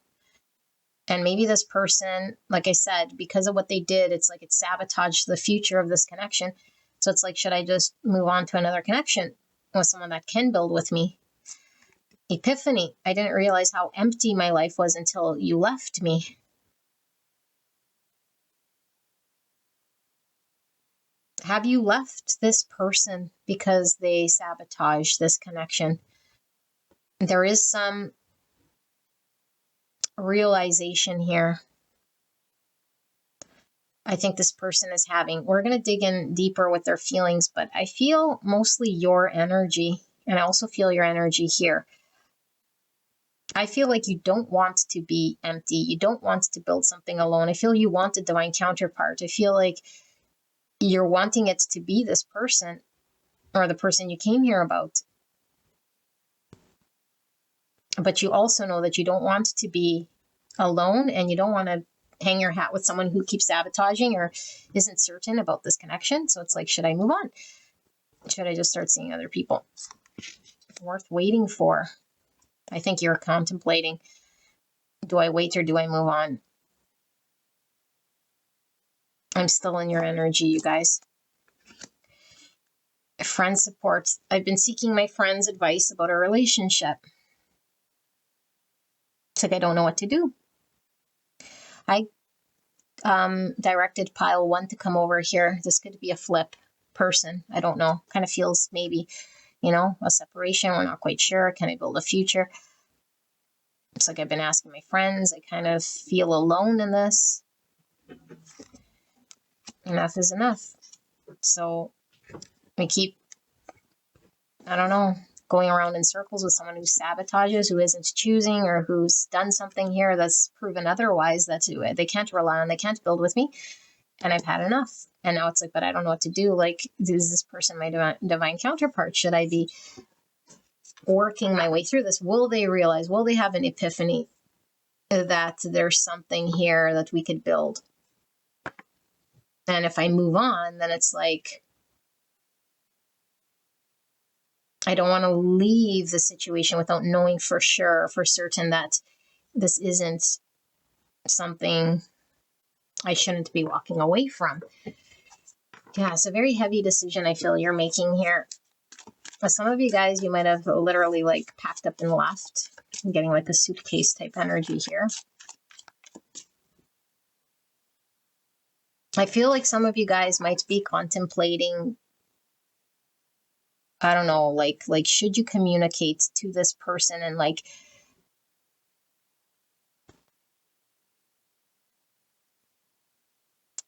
And maybe this person, like I said, because of what they did, it's like it sabotaged the future of this connection. So it's like, should I just move on to another connection with someone that can build with me? Epiphany. I didn't realize how empty my life was until you left me. Have you left this person because they sabotaged this connection? There is some realization here. I think this person is having. We're going to dig in deeper with their feelings, but I feel mostly your energy, and I also feel your energy here. I feel like you don't want to be empty. You don't want to build something alone. I feel you want a divine counterpart. I feel like you're wanting it to be this person or the person you came here about. But you also know that you don't want to be alone, and you don't want to hang your hat with someone who keeps sabotaging or isn't certain about this connection. So it's like, should I move on? Should I just start seeing other people? Worth waiting for. I think you're contemplating, do I wait or do I move on? I'm still in your energy, you guys. Friend support. I've been seeking my friend's advice about a relationship. It's like I don't know what to do. I directed pile 1 to come over here. This could be a flip person. I don't know. Kind of feels maybe, a separation. We're not quite sure. Can I build a future? It's like I've been asking my friends. I kind of feel alone in this. Enough is enough. So we keep, I don't know, going around in circles with someone who sabotages, who isn't choosing, or who's done something here that's proven otherwise, that they can't rely on, they can't build with me. And I've had enough. And now it's like, but I don't know what to do. Like, is this person my divine counterpart? Should I be working my way through this? Will they realize, will they have an epiphany that there's something here that we could build? And if I move on, then it's like, I don't want to leave the situation without knowing for certain that this isn't something I shouldn't be walking away from. Yeah, it's a very heavy decision I feel you're making here. But some of you guys, you might have literally like packed up and left. I'm getting like a suitcase type energy here. I feel like some of you guys might be contemplating, I don't know, like should you communicate to this person and like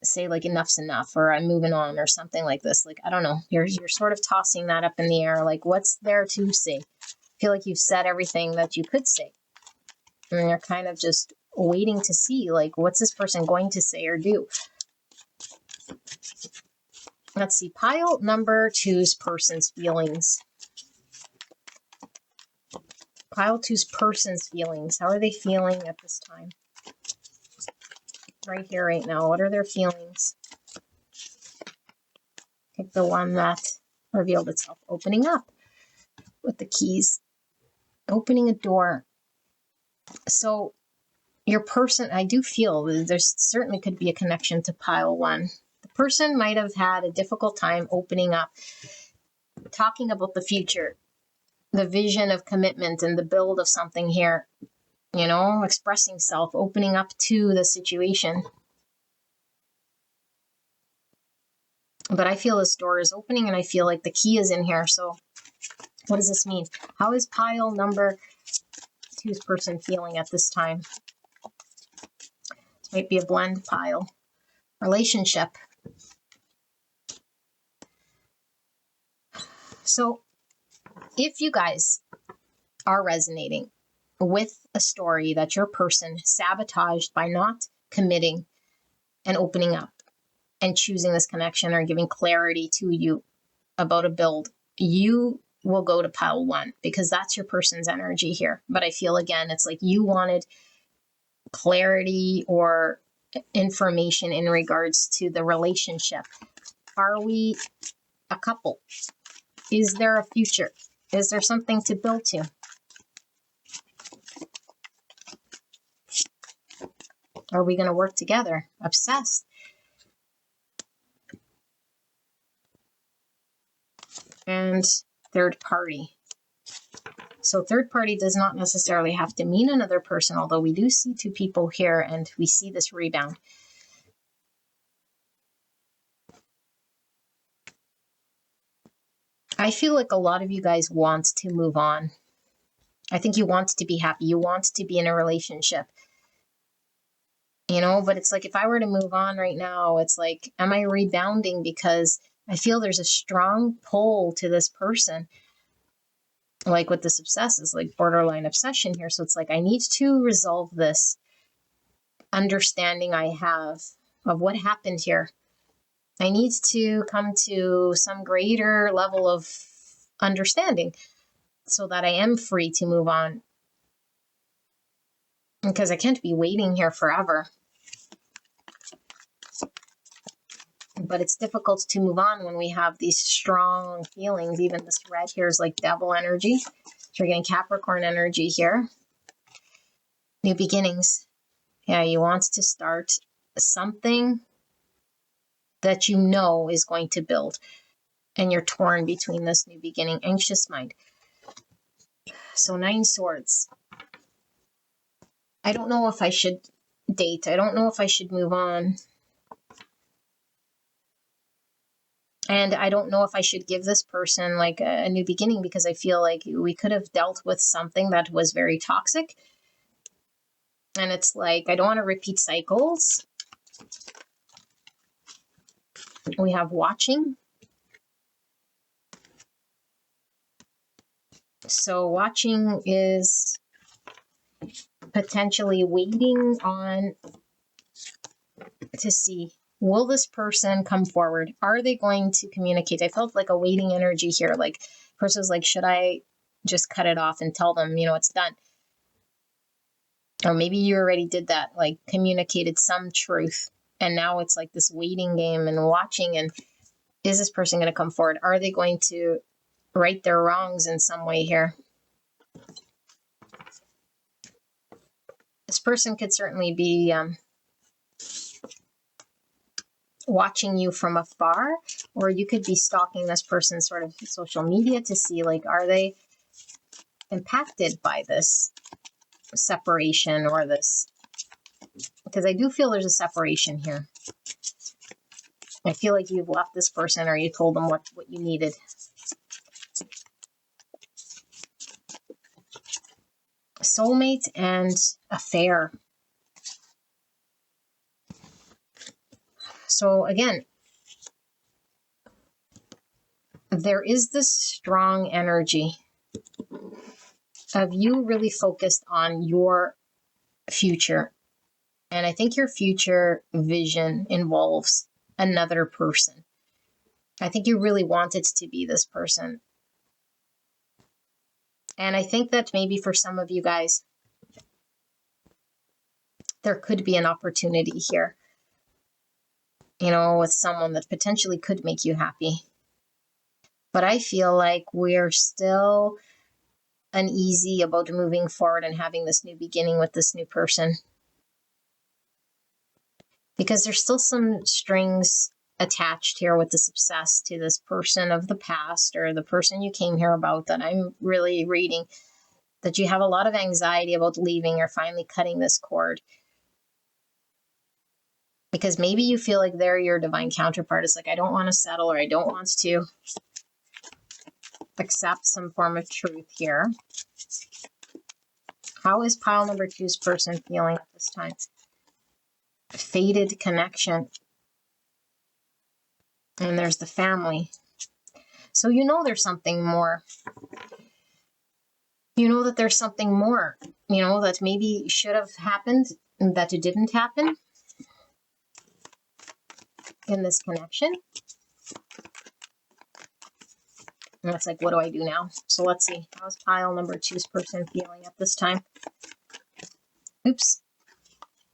say like enough's enough, or I'm moving on, or something like this. Like, I don't know. You're sort of tossing that up in the air. Like, what's there to say? I feel like you've said everything that you could say. And you're kind of just waiting to see, like, what's this person going to say or do? Let's see. Pile number 2's person's feelings. Pile 2's person's feelings. How are they feeling at this time? Right here, right now. What are their feelings? Pick the one that revealed itself. Opening up with the keys. Opening a door. So your person, I do feel there's certainly could be a connection to pile 1. The person might have had a difficult time opening up, talking about the future, the vision of commitment and the build of something here, expressing self, opening up to the situation. But I feel this door is opening, and I feel like the key is in here. So what does this mean? How is pile number 2's person feeling at this time? This might be a blend pile. Relationship. So if you guys are resonating with a story that your person sabotaged by not committing and opening up and choosing this connection or giving clarity to you about a build, you will go to pile 1, because that's your person's energy here. But I feel, again, it's like you wanted clarity or information in regards to the relationship. Are we a couple? Is there a future? Is there something to build to? Are we going to work together? Obsessed. And third party. So third party does not necessarily have to mean another person, although we do see 2 people here and we see this rebound. I feel like a lot of you guys want to move on. I think you want to be happy. You want to be in a relationship. But it's like, if I were to move on right now, it's like, am I rebounding? Because I feel there's a strong pull to this person. Like with this obsessive, like borderline obsession here. So it's like, I need to resolve this understanding I have of what happened here. I need to come to some greater level of understanding so that I am free to move on. because I can't be waiting here forever. But it's difficult to move on when we have these strong feelings. Even this red here is like devil energy. So you're getting Capricorn energy here. New beginnings. Yeah, you want to start something that you know is going to build. And you're torn between this new beginning, anxious mind. So 9 swords. I don't know if I should date. I don't know if I should move on. And I don't know if I should give this person like a new beginning, because I feel like we could have dealt with something that was very toxic. And it's like, I don't want to repeat cycles. We have watching. So watching is potentially waiting on to see, will this person come forward? Are they going to communicate? I felt like a waiting energy here. Like, person's like, should I just cut it off and tell them, it's done? Or maybe you already did that, like communicated some truth. And now it's like this waiting game and watching. And is this person going to come forward? Are they going to right their wrongs in some way here? This person could certainly be watching you from afar, or you could be stalking this person's sort of social media to see, like, are they impacted by this separation or this? Because I do feel there's a separation here. I feel like you've left this person, or you told them what you needed. Soulmate and affair. So again, there is this strong energy of you really focused on your future. And I think your future vision involves another person. I think you really want it to be this person. And I think that maybe for some of you guys, there could be an opportunity here, with someone that potentially could make you happy. But I feel like we're still uneasy about moving forward and having this new beginning with this new person, because there's still some strings attached here with this obsessed to this person of the past, or the person you came here about, that I'm really reading, that you have a lot of anxiety about leaving or finally cutting this cord. Because maybe you feel like they're your divine counterpart. It's like, I don't want to settle, or I don't want to accept some form of truth here. How is pile number 2's person feeling at this time? Faded connection. And there's the family. So there's something more. That there's something more, that maybe should have happened and that it didn't happen in this connection. And it's like, what do I do now? So let's see. How's pile number 2's person feeling at this time? Oops.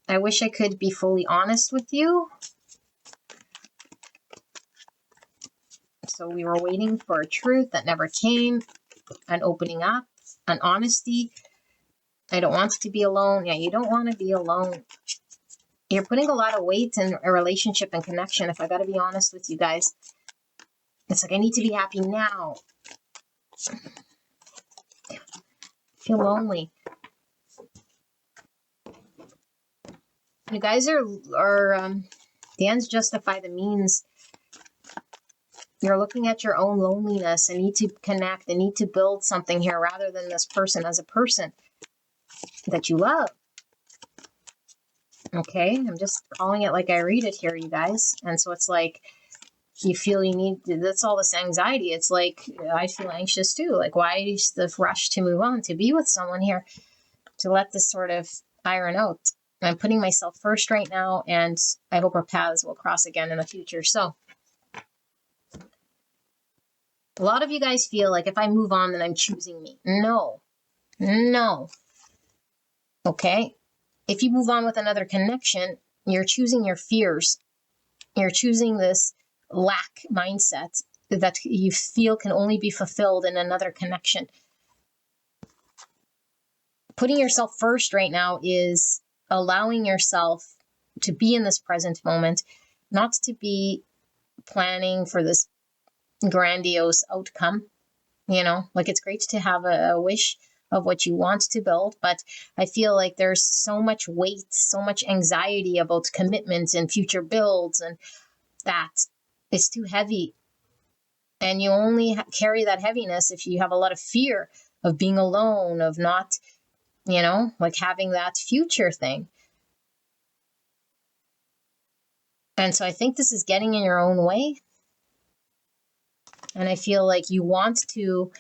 I wish I could be fully honest with you. So we were waiting for a truth that never came, an opening up, an honesty. I don't want to be alone. Yeah, you don't want to be alone. You're putting a lot of weight in a relationship and connection, if I got to be honest with you guys. It's like, I need to be happy now. I feel lonely. You guys are the ends justify the means. You're looking at your own loneliness and need to connect and need to build something here, rather than this person as a person that you love. Okay, I'm just calling it like I read it here, you guys. And so it's like, you feel you need, that's all this anxiety. It's like, I feel anxious too. Like, why is the rush to move on, to be with someone here, to let this sort of iron out? I'm putting myself first right now, and I hope our paths will cross again in the future. So a lot of you guys feel like if I move on, then I'm choosing me. No. Okay. if you move on with another connection, you're choosing your fears. You're choosing this lack mindset that you feel can only be fulfilled in another connection. Putting yourself first right now is allowing yourself to be in this present moment, not to be planning for this grandiose outcome. Like it's great to have a wish of what you want to build, but I feel like there's so much weight, so much anxiety about commitments and future builds, and that it's too heavy. And you only carry that heaviness if you have a lot of fear of being alone, of not, like having that future thing. And so I think this is getting in your own way. And I feel like you want to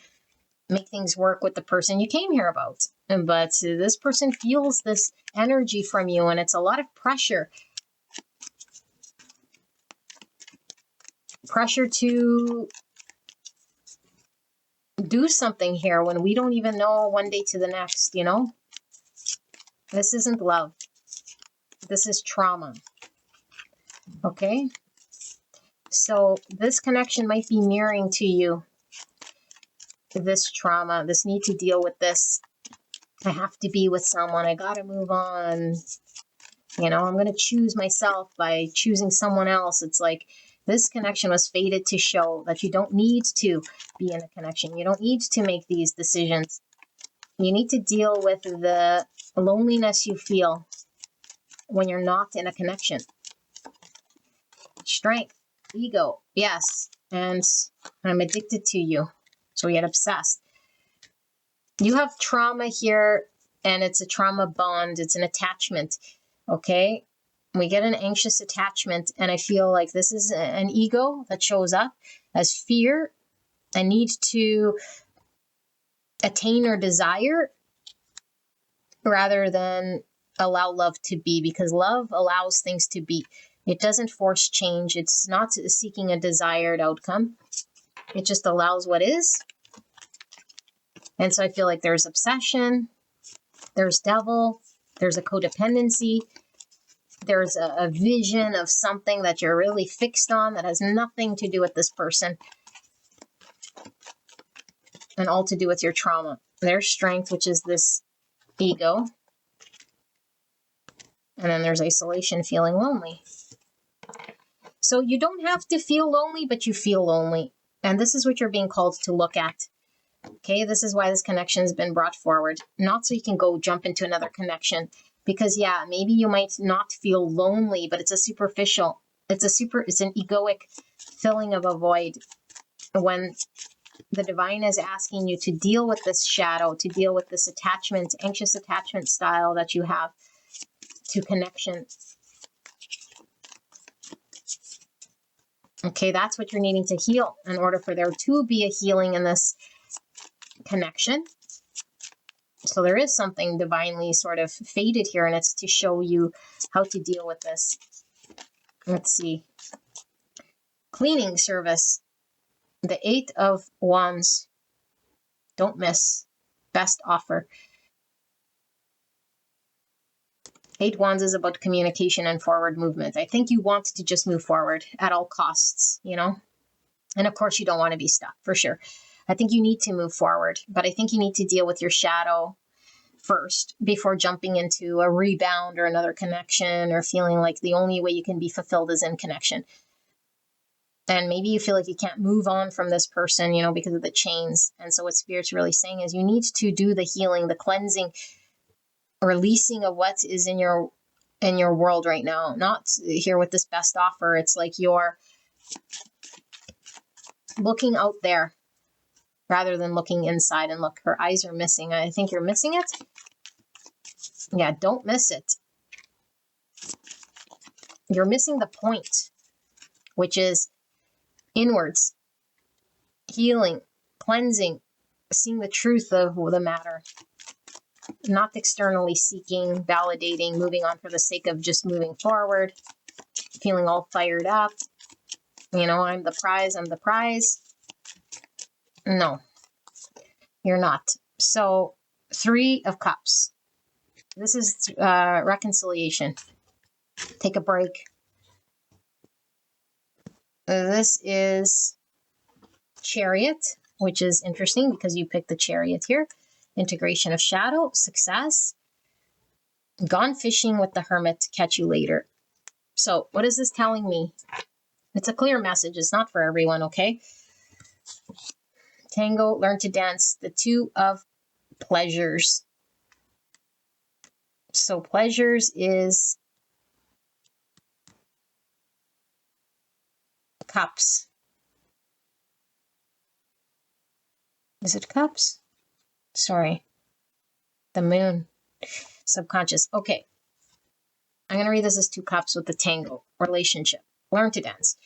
make things work with the person you came here about. But this person feels this energy from you, and it's a lot of pressure. Pressure to do something here when we don't even know one day to the next, This isn't love. This is trauma. Okay? So this connection might be mirroring to you this trauma, this need to deal with this. I have to be with someone. I got to move on. I'm going to choose myself by choosing someone else. It's like this connection was fated to show that you don't need to be in a connection. You don't need to make these decisions. You need to deal with the loneliness you feel when you're not in a connection. Strength, ego, yes. And I'm addicted to you. So we get obsessed. You have trauma here, and it's a trauma bond. It's an attachment. Okay? We get an anxious attachment, and I feel like this is an ego that shows up as fear, a need to attain or desire, rather than allow love to be, because love allows things to be. It doesn't force change. It's not seeking a desired outcome. It just allows what is. And so I feel like there's obsession, there's devil, there's a codependency, there's a vision of something that you're really fixed on that has nothing to do with this person and all to do with your trauma. There's strength, which is this ego. And then there's isolation, feeling lonely. So you don't have to feel lonely, but you feel lonely. And this is what you're being called to look at. Okay, this is why this connection has been brought forward. Not so you can go jump into another connection. Because yeah, maybe you might not feel lonely, but it's it's an egoic filling of a void. When the divine is asking you to deal with this shadow, to deal with this attachment, anxious attachment style that you have to connection. Okay, that's what you're needing to heal in order for there to be a healing in this connection. So there is something divinely sort of fated here, and it's to show you how to deal with this. Let's see. Cleaning service. The 8 of Wands. Don't miss. Best offer. 8 Wands is about communication and forward movement. I think you want to just move forward at all costs, And of course, you don't want to be stuck, for sure. I think you need to move forward, but I think you need to deal with your shadow first before jumping into a rebound or another connection or feeling like the only way you can be fulfilled is in connection. And maybe you feel like you can't move on from this person, because of the chains. And so what Spirit's really saying is you need to do the healing, the cleansing, releasing of what is in your world right now. Not here with this best offer. It's like you're looking out there rather than looking inside. And look, her eyes are missing. I think you're missing it. Yeah, don't miss it. You're missing the point, which is inwards, healing, cleansing, seeing the truth of the matter, not externally seeking, validating, moving on for the sake of just moving forward, feeling all fired up. I'm the prize. No, you're not. So 3 of Cups. This is reconciliation. Take a break. This is Chariot, which is interesting because you picked the Chariot here. Integration of shadow, success. Gone fishing with the Hermit, catch you later. So what is this telling me? It's a clear message. It's not for everyone, okay? Tango, learn to dance. The two of pleasures. So pleasures is cups. Is it cups? Sorry. The moon. Subconscious. Okay. I'm going to read this as two cups with the tango. Relationship. Learn to dance.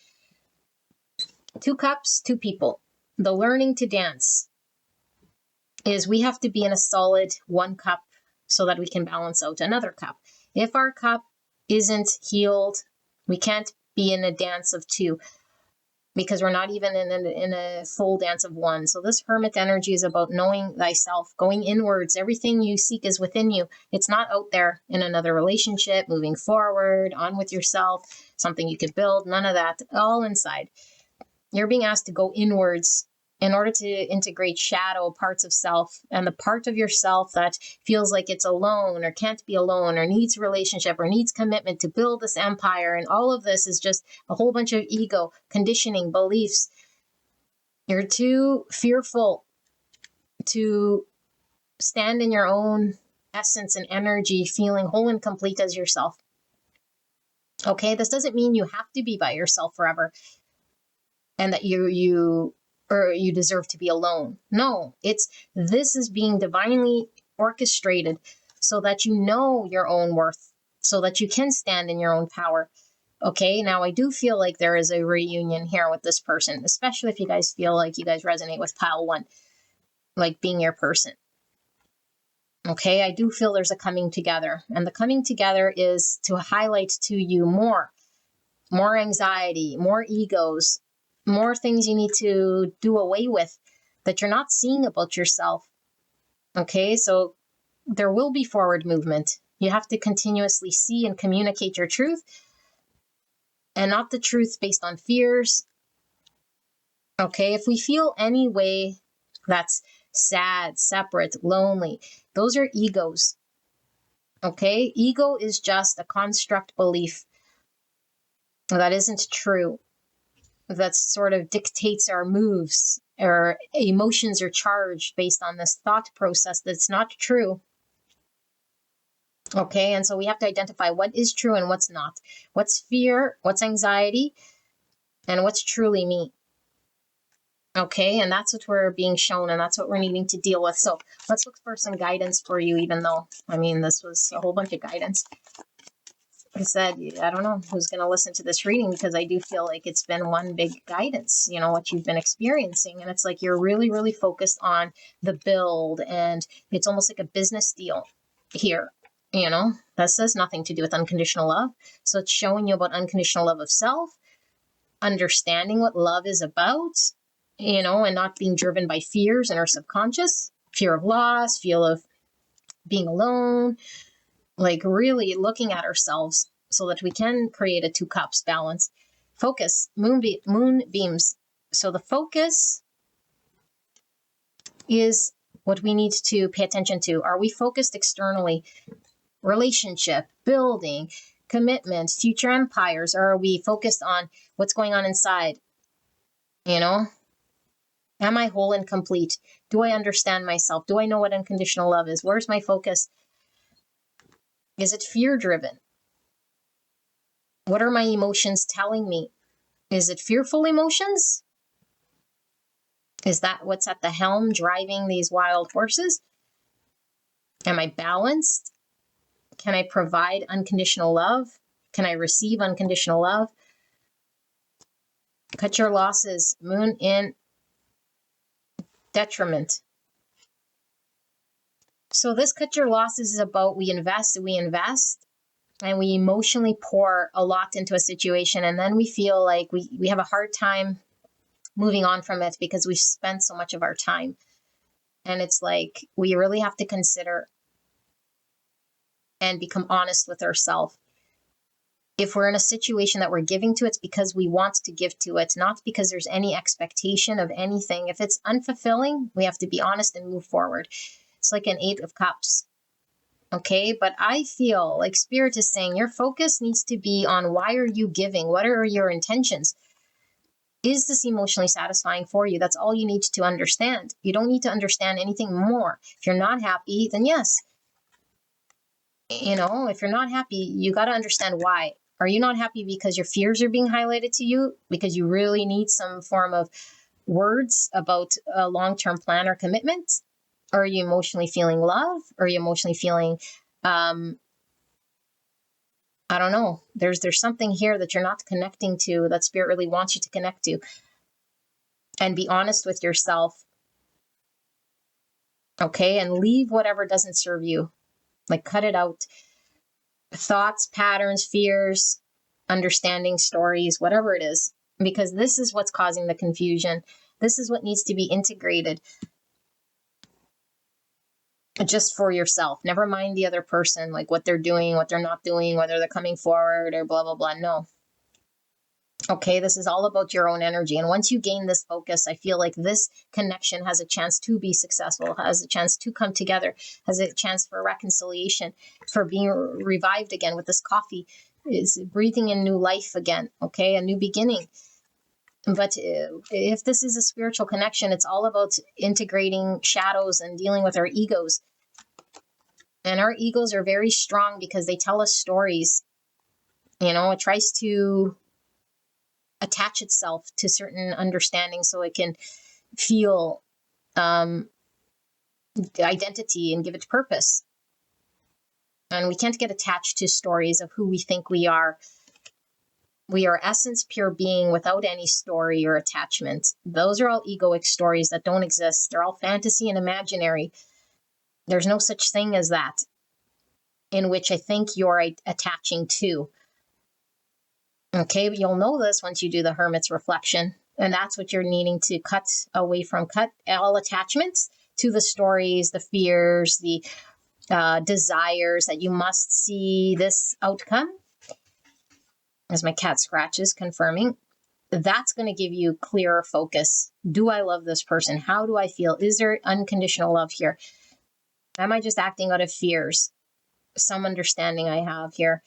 Two cups, two people. The learning to dance is we have to be in a solid one cup so that we can balance out another cup. If our cup isn't healed, we can't be in a dance of two because we're not even in a full dance of one. So this Hermit energy is about knowing thyself, going inwards. Everything you seek is within you. It's not out there in another relationship, moving forward, on with yourself, something you could build, none of that, all inside. You're being asked to go inwards in order to integrate shadow parts of self, and the part of yourself that feels like it's alone or can't be alone or needs relationship or needs commitment to build this empire. And all of this is just a whole bunch of ego, conditioning, beliefs. You're too fearful to stand in your own essence and energy, feeling whole and complete as yourself. Okay, this doesn't mean you have to be by yourself forever and that you deserve to be alone. No, this is being divinely orchestrated so that you know your own worth, so that you can stand in your own power. Okay, now I do feel like there is a reunion here with this person, especially if you guys feel like you guys resonate with pile one, like being your person. Okay, I do feel there's a coming together, and the coming together is to highlight to you more anxiety, more egos, more things you need to do away with that you're not seeing about yourself. Okay, so there will be forward movement. You have to continuously see and communicate your truth, and not the truth based on fears. Okay, if we feel any way that's sad, separate, lonely, those are egos. Okay, ego is just a construct belief that isn't true. That sort of dictates our moves. Our emotions are charged based on this thought process that's not true. Okay, and so we have to identify what is true and what's not. What's fear, what's anxiety, and what's truly me. Okay, and that's what we're being shown, and that's what we're needing to deal with. So let's look for some guidance for you, even though, I mean, this was a whole bunch of guidance. I said, I don't know who's going to listen to this reading because I do feel like it's been one big guidance, you know, what you've been experiencing. And it's like you're really, really focused on the build, and it's almost like a business deal here. You know, that says nothing to do with unconditional love. So it's showing you about unconditional love of self, understanding what love is about, you know, and not being driven by fears in our subconscious, fear of loss, fear of being alone. Like really looking at ourselves so that we can create a two cups balance. Focus, moonbeams. So the focus is what we need to pay attention to. Are we focused externally? Relationship, building, commitment, future empires, or are we focused on what's going on inside? You know? Am I whole and complete? Do I understand myself? Do I know what unconditional love is? Where's my focus? Is it fear-driven? What are my emotions telling me? Is it fearful emotions? Is that what's at the helm driving these wild horses? Am I balanced? Can I provide unconditional love? Can I receive unconditional love? Cut your losses. Moon in detriment. So this cut your losses is about we invest, and we emotionally pour a lot into a situation, and then we feel like we have a hard time moving on from it because we've spent so much of our time. And it's like we really have to consider and become honest with ourselves. If we're in a situation that we're giving to, it's because we want to give to it, not because there's any expectation of anything. If it's unfulfilling, we have to be honest and move forward. It's like an 8 of Cups. Okay, but I feel like Spirit is saying your focus needs to be on why are you giving? What are your intentions? Is this emotionally satisfying for you? That's all you need to understand. You don't need to understand anything more. If you're not happy, then yes. If you're not happy, you got to understand why. Are you not happy because your fears are being highlighted to you? Because you really need some form of words about a long-term plan or commitment? Or are you emotionally feeling love? Or are you emotionally feeling, I don't know. There's something here that you're not connecting to that Spirit really wants you to connect to. And be honest with yourself. Okay, and leave whatever doesn't serve you. Like cut it out. Thoughts, patterns, fears, understanding, stories, whatever it is, because this is what's causing the confusion. This is what needs to be integrated just for yourself. Never mind the other person, like what they're doing, what they're not doing, whether they're coming forward or blah, blah, blah. No. Okay, this is all about your own energy. And once you gain this focus, I feel like this connection has a chance to be successful, has a chance to come together, has a chance for reconciliation, for being revived again with this coffee, is breathing in new life again, okay, a new beginning. But if this is a spiritual connection, it's all about integrating shadows and dealing with our egos. And our egos are very strong because they tell us stories. It tries to attach itself to certain understanding so it can feel identity and give it purpose. And we can't get attached to stories of who we think we are. We are essence, pure being without any story or attachment. Those are all egoic stories that don't exist. They're all fantasy and imaginary. There's no such thing as that in which I think you're attaching to. Okay, but you'll know this once you do the Hermit's reflection. And that's what you're needing to cut away from. Cut all attachments to the stories, the fears, the desires that you must see this outcome. As my cat scratches, confirming. That's going to give you clearer focus. Do I love this person? How do I feel? Is there unconditional love here? Am I just acting out of fears? Some understanding I have here.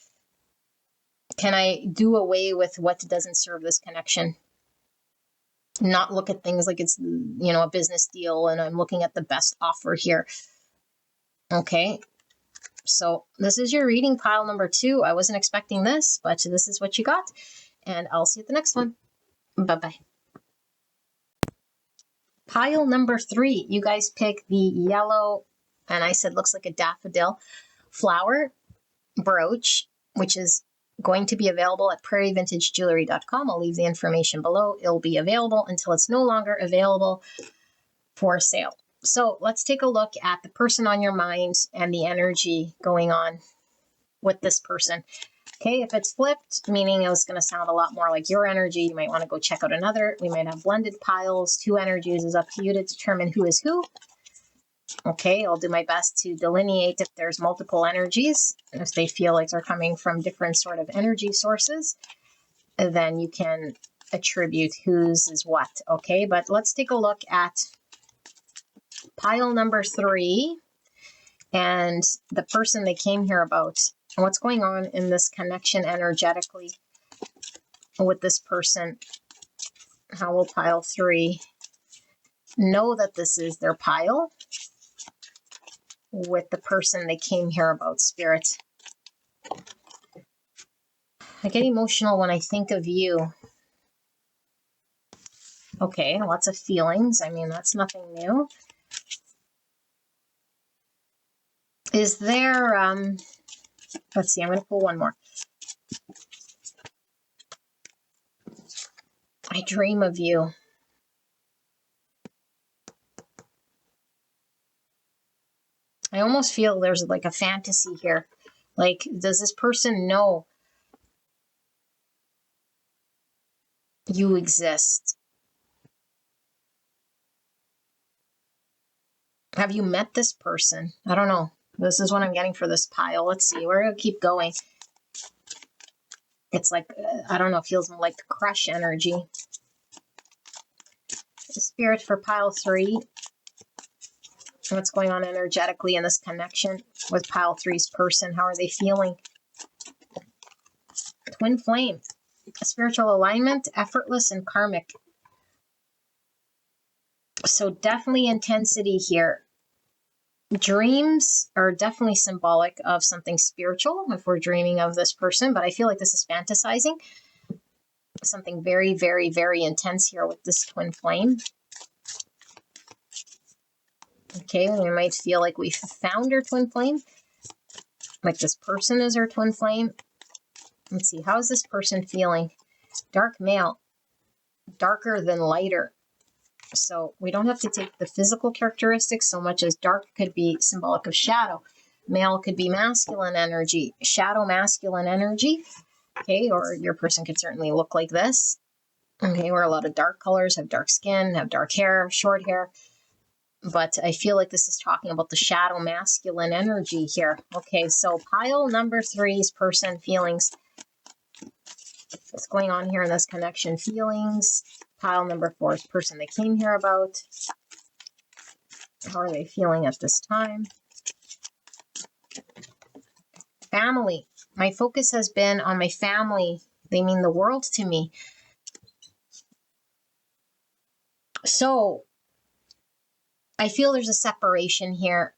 Can I do away with what doesn't serve this connection? Not look at things like it's, a business deal and I'm looking at the best offer here. Okay. So this is your reading, pile number 2. I wasn't expecting this, but this is what you got. And I'll see you at the next one. Bye-bye. Pile number 3. You guys pick the yellow, and I said looks like a daffodil flower brooch, which is going to be available at prairievintagejewelry.com. I'll leave the information below. It'll be available until it's no longer available for sale. So let's take a look at the person on your mind and the energy going on with this person. Okay, if it's flipped, meaning it's going to sound a lot more like your energy, you might want to go check out another. We might have blended piles. 2 energies is up to you to determine who is who. Okay, I'll do my best to delineate if there's multiple energies. If they feel like they're coming from different sort of energy sources, then you can attribute whose is what. Okay, but let's take a look at pile number 3 and the person they came here about. What's going on in this connection energetically with this person? How will pile 3 know that this is their pile with the person they came here about, Spirit? I get emotional when I think of you. Okay, lots of feelings. I mean, that's nothing new. Is there, let's see, I'm going to pull one more. I dream of you. I almost feel there's like a fantasy here. Like, does this person know you exist? Have you met this person? I don't know. This is what I'm getting for this pile. Let's see. We're going to keep going. It's like, I don't know, feels like the crush energy. Spirit for pile 3. What's going on energetically in this connection with pile 3's person? How are they feeling? Twin flame. Spiritual alignment, effortless and karmic. So definitely intensity here. Dreams are definitely symbolic of something spiritual if we're dreaming of this person, but I feel like this is fantasizing. Something very, very, very intense here with this twin flame. Okay, we might feel like we found our twin flame. Like this person is our twin flame. Let's see, how is this person feeling? Dark male, darker than lighter. So we don't have to take the physical characteristics so much as dark could be symbolic of shadow. Male could be masculine energy, shadow masculine energy. Okay, or your person could certainly look like this. Okay, or a lot of dark colors, have dark skin, have dark hair, short hair. But I feel like this is talking about the shadow masculine energy here. Okay, so pile number 3's person feelings. What's going on here in this connection? Feelings. Pile number 4's person they came here about. How are they feeling at this time? Family. My focus has been on my family. They mean the world to me. So I feel there's a separation here.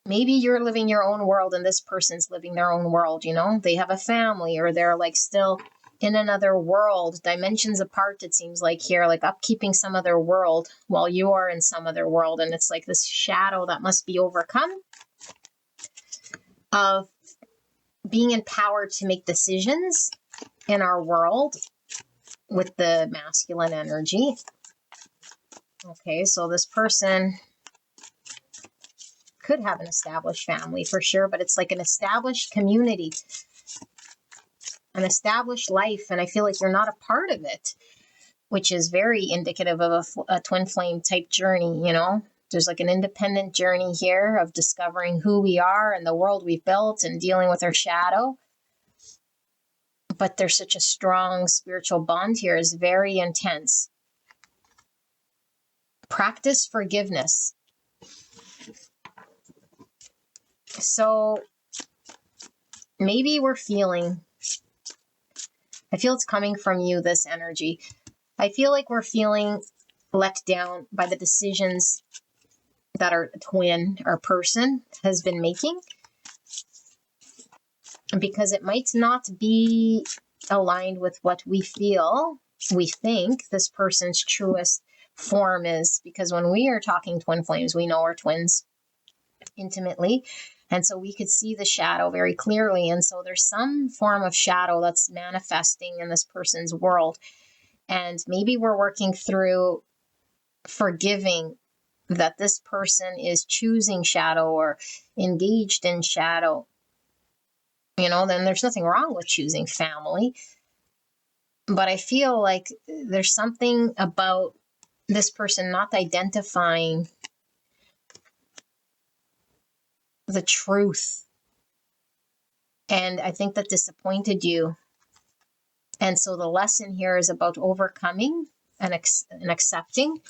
Maybe you're living your own world and this person's living their own world, you know? They have a family or they're like still in another world, dimensions apart, it seems like here, like upkeeping some other world while you are in some other world. And it's like this shadow that must be overcome of being empowered to make decisions in our world with the masculine energy. Okay, so this person could have an established family for sure, but it's like an established community, an established life, and I feel like you're not a part of it, which is very indicative of a twin flame type journey, you know? There's like an independent journey here of discovering who we are and the world we've built and dealing with our shadow. But there's such a strong spiritual bond here, is very intense. Practice forgiveness. So maybe we're feeling, I feel it's coming from you, this energy. I feel like we're feeling let down by the decisions that our twin, our person, has been making. Because it might not be aligned with what we feel, we think this person's truest form is. Because when we are talking twin flames, we know our twins intimately. And so we could see the shadow very clearly. And so there's some form of shadow that's manifesting in this person's world. And maybe we're working through forgiving that this person is choosing shadow or engaged in shadow. You know, then there's nothing wrong with choosing family. But I feel like there's something about this person not identifying the truth. And I think that disappointed you. And so the lesson here is about overcoming and accepting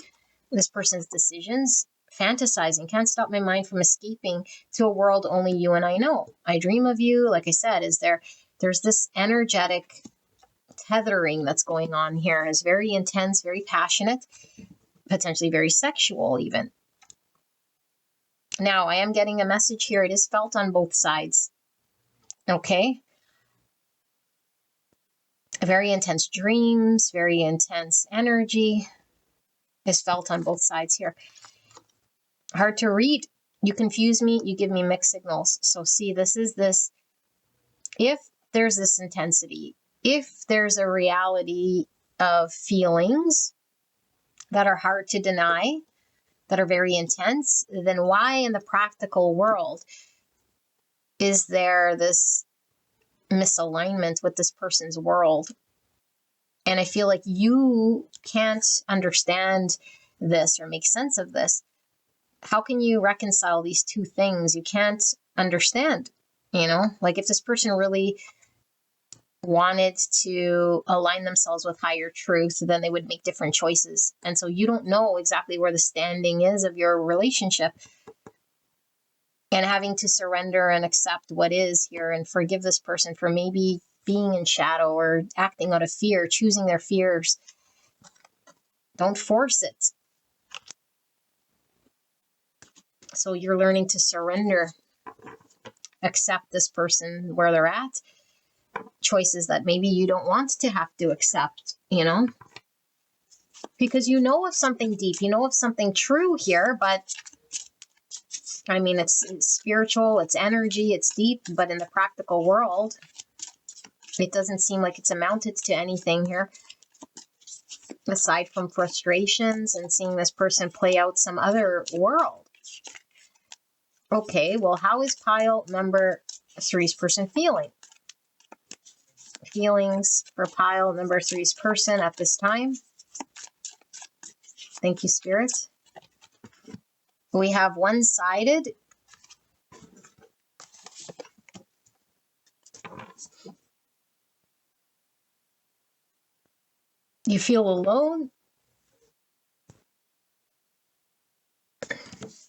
this person's decisions. Fantasizing, can't stop my mind from escaping to a world only you and I know. I dream of you, like I said, there's this energetic tethering that's going on here. Is very intense, very passionate, potentially very sexual even. Now, I am getting a message here. It is felt on both sides. Okay? Very intense dreams, very intense energy is felt on both sides here. Hard to read. You confuse me. You give me mixed signals. So see, this is this. If there's this intensity, if there's a reality of feelings that are hard to deny, that are very intense, then why in the practical world is there this misalignment with this person's world? And I feel like you can't understand this or make sense of this. How can you reconcile these two things? You can't understand, like if this person really wanted to align themselves with higher truth, then they would make different choices. And so you don't know exactly where the standing is of your relationship, and having to surrender and accept what is here and forgive this person for maybe being in shadow or acting out of fear, choosing their fears. Don't force it. So you're learning to surrender, accept this person where they're at, choices that maybe you don't want to have to accept, because you know of something deep, you know of something true here, but I mean, it's spiritual, it's energy, it's deep, but in the practical world, it doesn't seem like it's amounted to anything here, aside from frustrations and seeing this person play out some other world. Okay, well, how is pile number 3's person feeling? Feelings for pile number 3's person at this time. Thank you, Spirit. We have one-sided. You feel alone.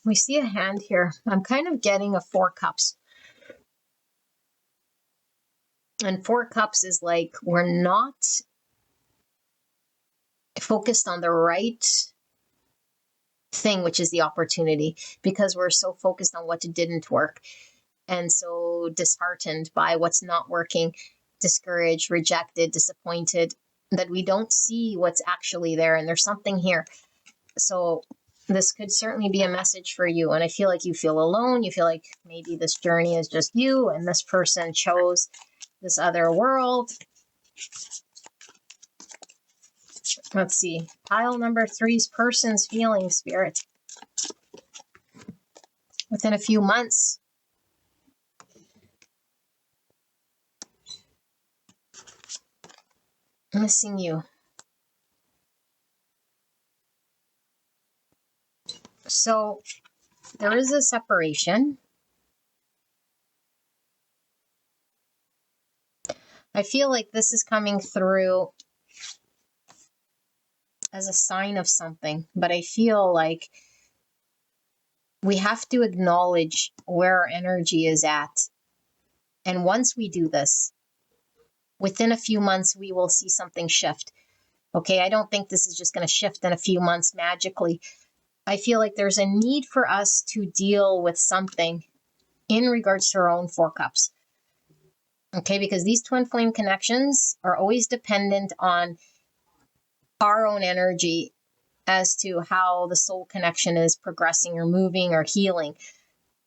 We see a hand here. I'm kind of getting a 4 cups. And 4 cups is like we're not focused on the right thing, which is the opportunity, because we're so focused on what didn't work and so disheartened by what's not working, discouraged, rejected, disappointed, that we don't see what's actually there. And there's something here. So this could certainly be a message for you. And I feel like you feel alone. You feel like maybe this journey is just you and this person chose this other world. Let's see. Pile number 3's person's feeling, Spirit. Within a few months. Missing you. So there is a separation. I feel like this is coming through as a sign of something, but I feel like we have to acknowledge where our energy is at. And once we do this, within a few months, we will see something shift. Okay, I don't think this is just going to shift in a few months magically. I feel like there's a need for us to deal with something in regards to our own 4 cups. Okay, because these twin flame connections are always dependent on our own energy as to how the soul connection is progressing or moving or healing.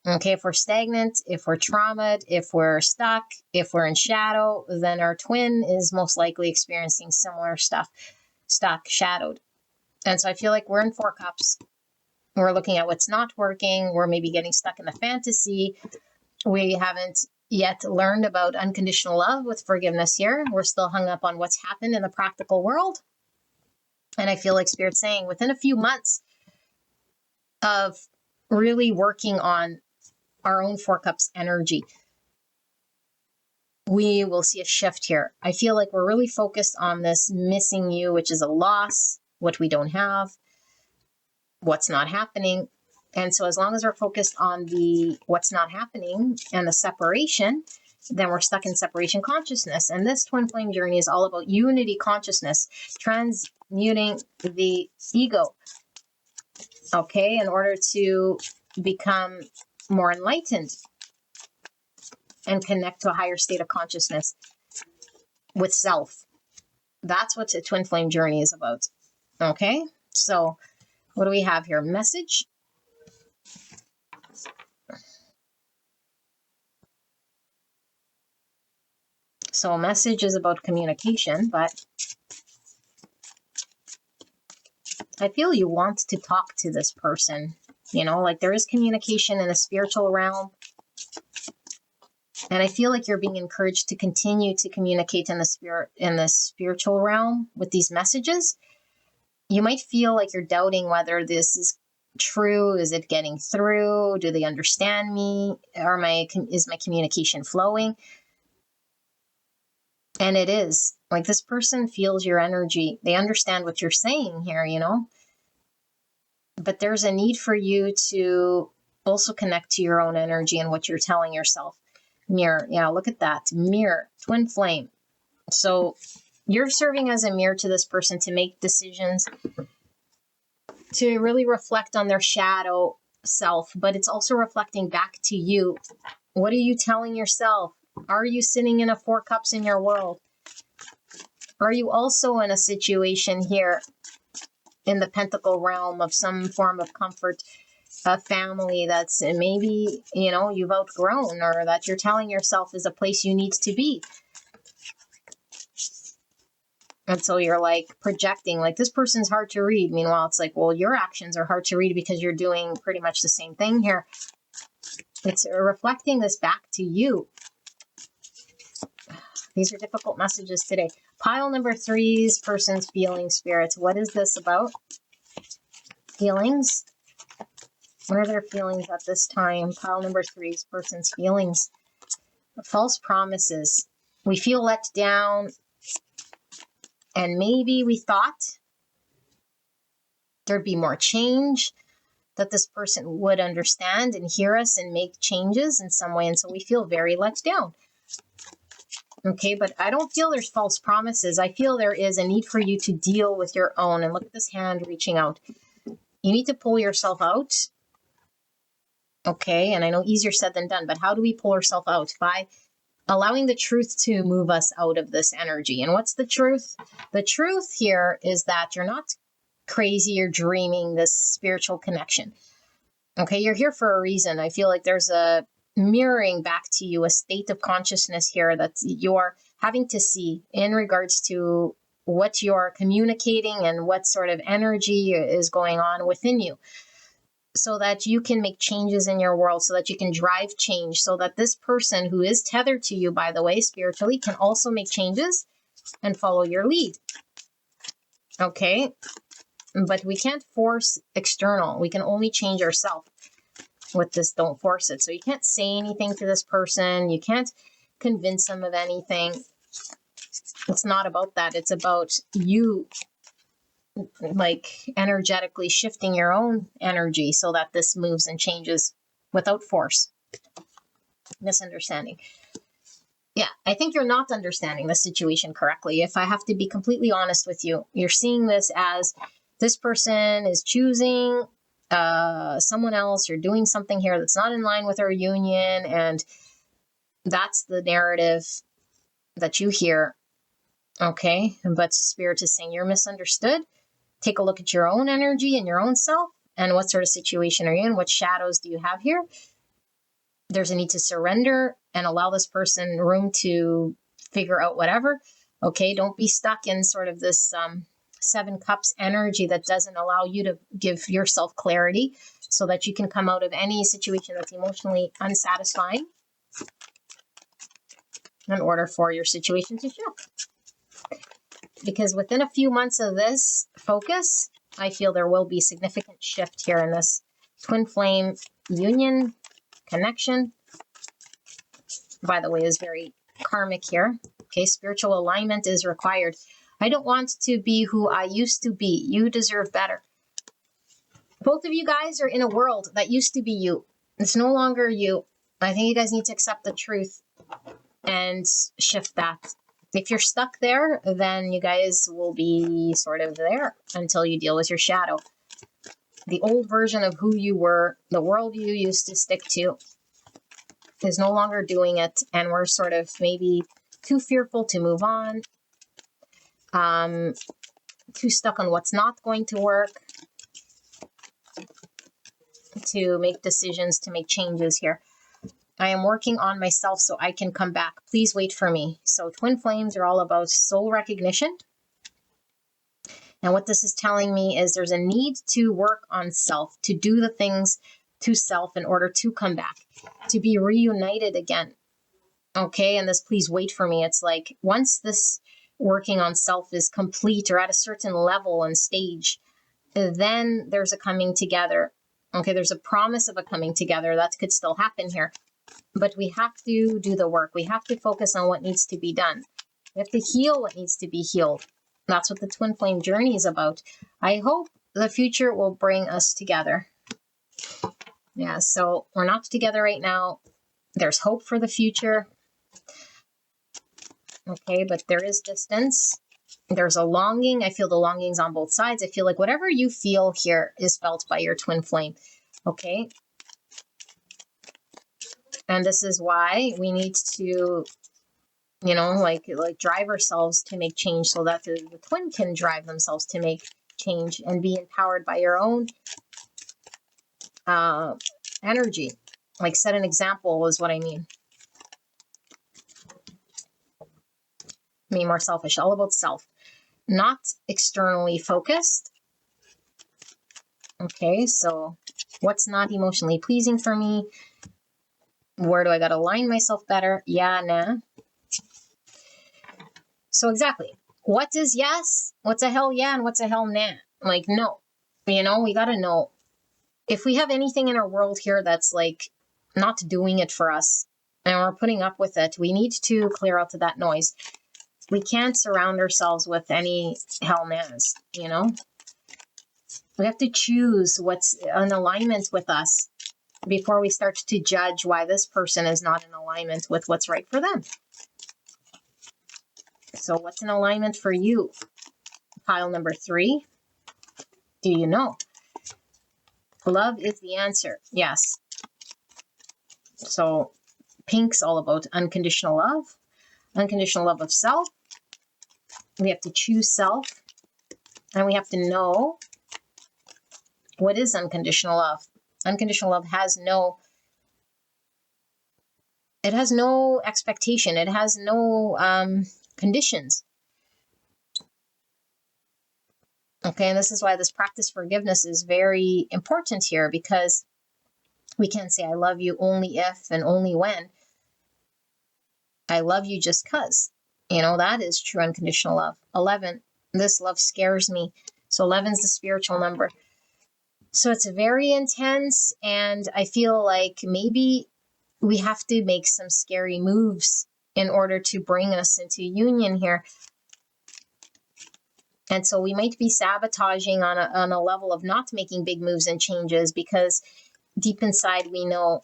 Okay, if we're stagnant, if we're traumatized, if we're stuck, if we're in shadow, then our twin is most likely experiencing similar stuff, stuck, shadowed. And so I feel like we're in 4 cups. We're looking at what's not working. We're maybe getting stuck in the fantasy. We haven't yet learned about unconditional love with forgiveness here. We're still hung up on what's happened in the practical world. And I feel like Spirit's saying within a few months of really working on our own 4 cups energy, we will see a shift here. I feel like we're really focused on this missing you, which is a loss, what we don't have, what's not happening. And so as long as we're focused on the what's not happening and the separation, then we're stuck in separation consciousness. And this twin flame journey is all about unity consciousness, transmuting the ego, okay, in order to become more enlightened and connect to a higher state of consciousness with self. That's what the twin flame journey is about. Okay, so what do we have here? Message. So a message is about communication, but I feel you want to talk to this person. Like there is communication in the spiritual realm. And I feel like you're being encouraged to continue to communicate in the spiritual realm with these messages. You might feel like you're doubting whether this is true? Is it getting through? Do they understand me? Is my communication flowing? And it is. Like, this person feels your energy. They understand what you're saying here, you know? But there's a need for you to also connect to your own energy and what you're telling yourself. Mirror. Yeah, look at that. Mirror. Twin flame. So you're serving as a mirror to this person to make decisions, to really reflect on their shadow self, but it's also reflecting back to you. What are you telling yourself? Are you sitting in a 4 cups in your world? Are you also in a situation here in the pentacle realm of some form of comfort, a family that's maybe, you know, you've outgrown, or that you're telling yourself is a place you need to be? And so you're like projecting, like, this person's hard to read. Meanwhile, it's like, well, your actions are hard to read because you're doing pretty much the same thing here. It's reflecting this back to you. These are difficult messages today. Pile number 3's person's feeling spirits. What is this about? Feelings. What are their feelings at this time? Pile number 3's person's feelings. False promises. We feel let down. And maybe we thought there'd be more change, that this person would understand and hear us and make changes in some way. And so we feel very let down. Okay, but I don't feel there's false promises. I feel there is a need for you to deal with your own. And look at this hand reaching out. You need to pull yourself out. Okay, and I know easier said than done, but how do we pull ourselves out? By allowing the truth to move us out of this energy. And what's the truth? The truth here is that you're not crazy or dreaming this spiritual connection. Okay, you're here for a reason. I feel like there's a mirroring back to you, a state of consciousness here that you're having to see in regards to what you're communicating and what sort of energy is going on within you, so that you can make changes in your world, so that you can drive change, so that this person who is tethered to you, by the way, spiritually, can also make changes and follow your lead. Okay? But we can't force external. We can only change ourselves with this. Don't force it. So you can't say anything to this person. You can't convince them of anything. It's not about that. It's about you, like, energetically shifting your own energy so that this moves and changes without force. Misunderstanding. Yeah, I think you're not understanding the situation correctly. If I have to be completely honest with you, you're seeing this as this person is choosing someone else or doing something here that's not in line with our union, and that's the narrative that you hear. Okay, but Spirit is saying you're misunderstood. Take a look at your own energy and your own self, and what sort of situation are you in? What shadows do you have here? There's a need to surrender and allow this person room to figure out whatever. Okay, don't be stuck in sort of this 7 cups energy that doesn't allow you to give yourself clarity, so that you can come out of any situation that's emotionally unsatisfying in order for your situation to shift. Because within a few months of this focus, I feel there will be significant shift here in this twin flame union connection. By the way, is very karmic here. Okay, spiritual alignment is required. I don't want to be who I used to be. You deserve better. Both of you guys are in a world that used to be you. It's no longer you. I think you guys need to accept the truth and shift that. If you're stuck there, then you guys will be sort of there until you deal with your shadow. The old version of who you were, the world you used to stick to, is no longer doing it. And we're sort of maybe too fearful to move on, too stuck on what's not going to work, to make decisions, to make changes here. I am working on myself so I can come back. Please wait for me. So twin flames are all about soul recognition. And what this is telling me is there's a need to work on self, to do the things to self in order to come back, to be reunited again. Okay, and this please wait for me. It's like once this working on self is complete or at a certain level and stage, then there's a coming together Okay, there's a promise of a coming together. That could still happen here. But we have to do the work. We have to focus on what needs to be done. We have to heal what needs to be healed. That's what the twin flame journey is about. I hope the future will bring us together. Yeah, so we're not together right now. There's hope for the future. Okay, but there is distance. There's a longing. I feel the longings on both sides. I feel like whatever you feel here is felt by your twin flame. Okay. And this is why we need to, you know, like drive ourselves to make change so that the twin can drive themselves to make change and be empowered by your own energy. Like set an example is what I mean. Be more selfish, all about self, not externally focused. Okay, so what's not emotionally pleasing for me? Where do I got to align myself better? Yeah, nah. So exactly. What is yes? What's a hell yeah? And what's a hell nah? Like, no. You know, we got to know. If we have anything in our world here that's like not doing it for us and we're putting up with it, we need to clear out that noise. We can't surround ourselves with any hell nahs, you know? We have to choose what's in alignment with us before we start to judge why this person is not in alignment with what's right for them. So what's in alignment for you? Pile number 3. Do you know? Love is the answer. Yes. So pink's all about unconditional love of self. We have to choose self, and we have to know what is unconditional love. Unconditional love has no expectation. It has no conditions. Okay, and this is why this practice forgiveness is very important here, because we can't say I love you only if and only when. I love you just because. You know, that is true unconditional love. 11, this love scares me. So 11 is the spiritual number. So it's very intense, and I feel like maybe we have to make some scary moves in order to bring us into union here. And so we might be sabotaging on a level of not making big moves and changes, because deep inside we know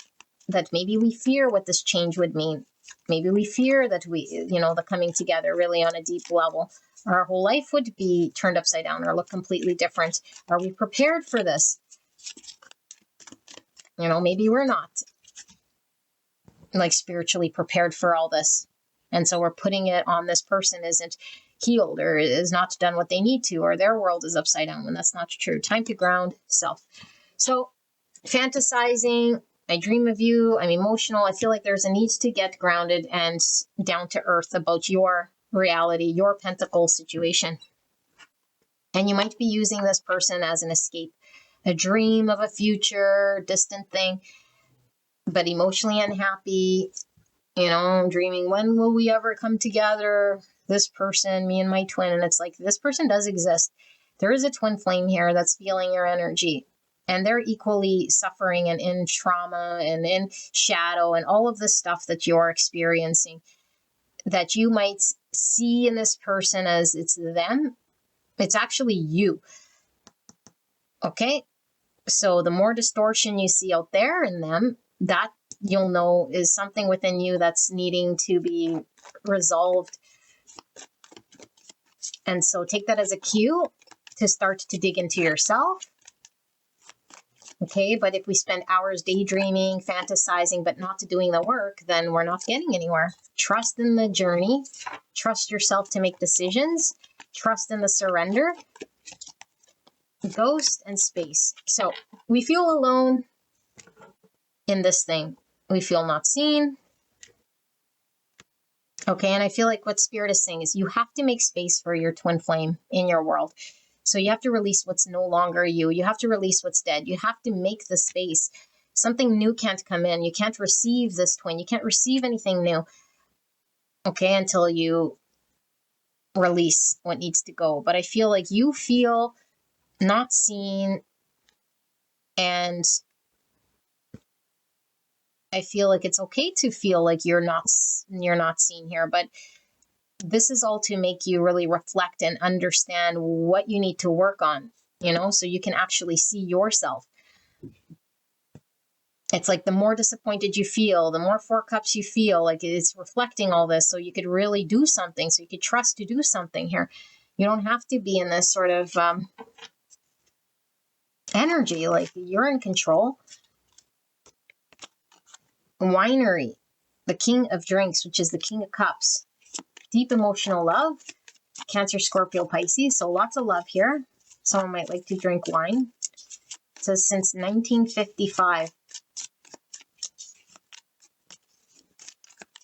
that maybe we fear what this change would mean. Maybe we fear that the coming together really on a deep level, our whole life would be turned upside down or look completely different. Are we prepared for this? Maybe we're not like spiritually prepared for all this. And so we're putting it on this person isn't healed or is not done what they need to, or their world is upside down, when that's not true. Time to ground self. So fantasizing, I dream of you, I'm emotional. I feel like there's a need to get grounded and down to earth about your reality, your pentacle situation. And you might be using this person as an escape, a dream of a future distant thing, but emotionally unhappy, dreaming, when will we ever come together? This person, me and my twin. And it's like, this person does exist. There is a twin flame here that's feeling your energy. And they're equally suffering and in trauma and in shadow and all of the stuff that you're experiencing, that you might see in this person as it's them. It's actually you. Okay? So the more distortion you see out there in them, that you'll know is something within you that's needing to be resolved. And so take that as a cue to start to dig into yourself. Okay, but if we spend hours daydreaming, fantasizing, but not doing the work, then we're not getting anywhere. Trust in the journey. Trust yourself to make decisions. Trust in the surrender. Ghost and space. So we feel alone in this thing. We feel not seen. Okay, and I feel like what Spirit is saying is you have to make space for your twin flame in your world. So you have to release what's no longer you. You have to release what's dead. You have to make the space. Something new can't come in. You can't receive this twin. You can't receive anything new, okay, until you release what needs to go. But I feel like you feel not seen, And I feel like it's okay to feel like you're not seen here, but this is all to make you really reflect and understand what you need to work on, so you can actually see yourself. It's like the more disappointed you feel, the more 4 cups you feel, like it's reflecting all this, so you could really do something, so you could trust to do something here. You don't have to be in this sort of energy, like you're in control. Winery, the king of drinks, which is the king of cups. Deep emotional love, Cancer, Scorpio, Pisces. So lots of love here. Someone might like to drink wine. It says since 1955.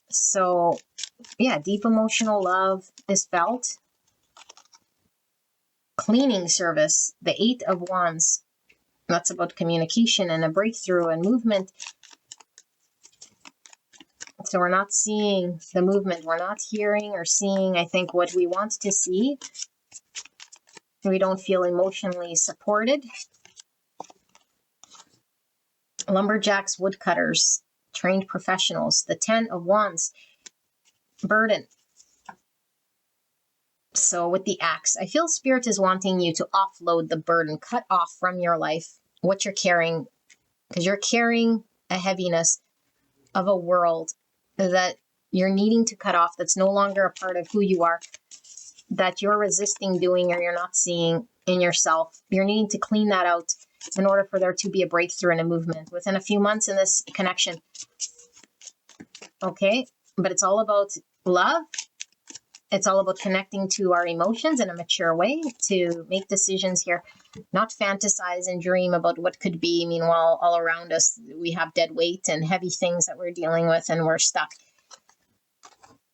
So yeah, deep emotional love is felt. Cleaning service, the 8 of Wands. That's about communication and a breakthrough and movement. So we're not seeing the movement. We're not hearing or seeing, I think, what we want to see. We don't feel emotionally supported. Lumberjacks, woodcutters, trained professionals. The 10 of Wands, burden. So with the axe, I feel Spirit is wanting you to offload the burden, cut off from your life what you're carrying, because you're carrying a heaviness of a world that you're needing to cut off, that's no longer a part of who you are, that you're resisting doing or you're not seeing in yourself. You're needing to clean that out in order for there to be a breakthrough and a movement within a few months in this connection. Okay, but it's all about love. It's all about connecting to our emotions in a mature way to make decisions here, not fantasize and dream about what could be. Meanwhile, all around us, we have dead weight and heavy things that we're dealing with and we're stuck.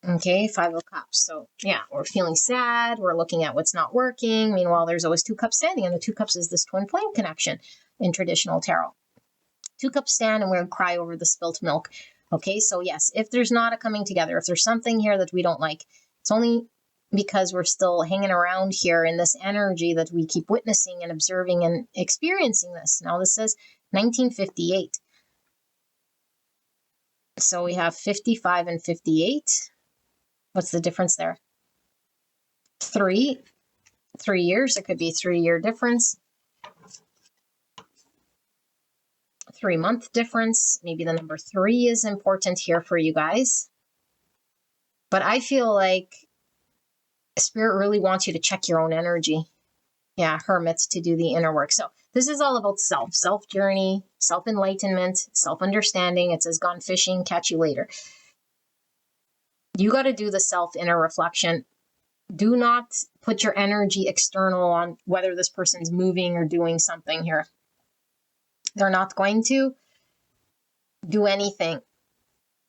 Okay, 5 of Cups. So yeah, we're feeling sad. We're looking at what's not working. Meanwhile, there's always 2 cups standing, and the 2 cups is this twin flame connection in traditional tarot. 2 cups stand and we're going to cry over the spilt milk. Okay, so yes, if there's not a coming together, if there's something here that we don't like, it's only because we're still hanging around here in this energy that we keep witnessing and observing and experiencing this. Now this says 1958. So we have 55 and 58. What's the difference there? 3 years. It could be a 3-year difference. 3-month difference. Maybe the number 3 is important here for you guys. But I feel like Spirit really wants you to check your own energy. Yeah, hermits, to do the inner work. So this is all about self journey, self-enlightenment, self-understanding. It says, gone fishing, catch you later. You got to do the self-inner reflection. Do not put your energy external on whether this person's moving or doing something here. They're not going to do anything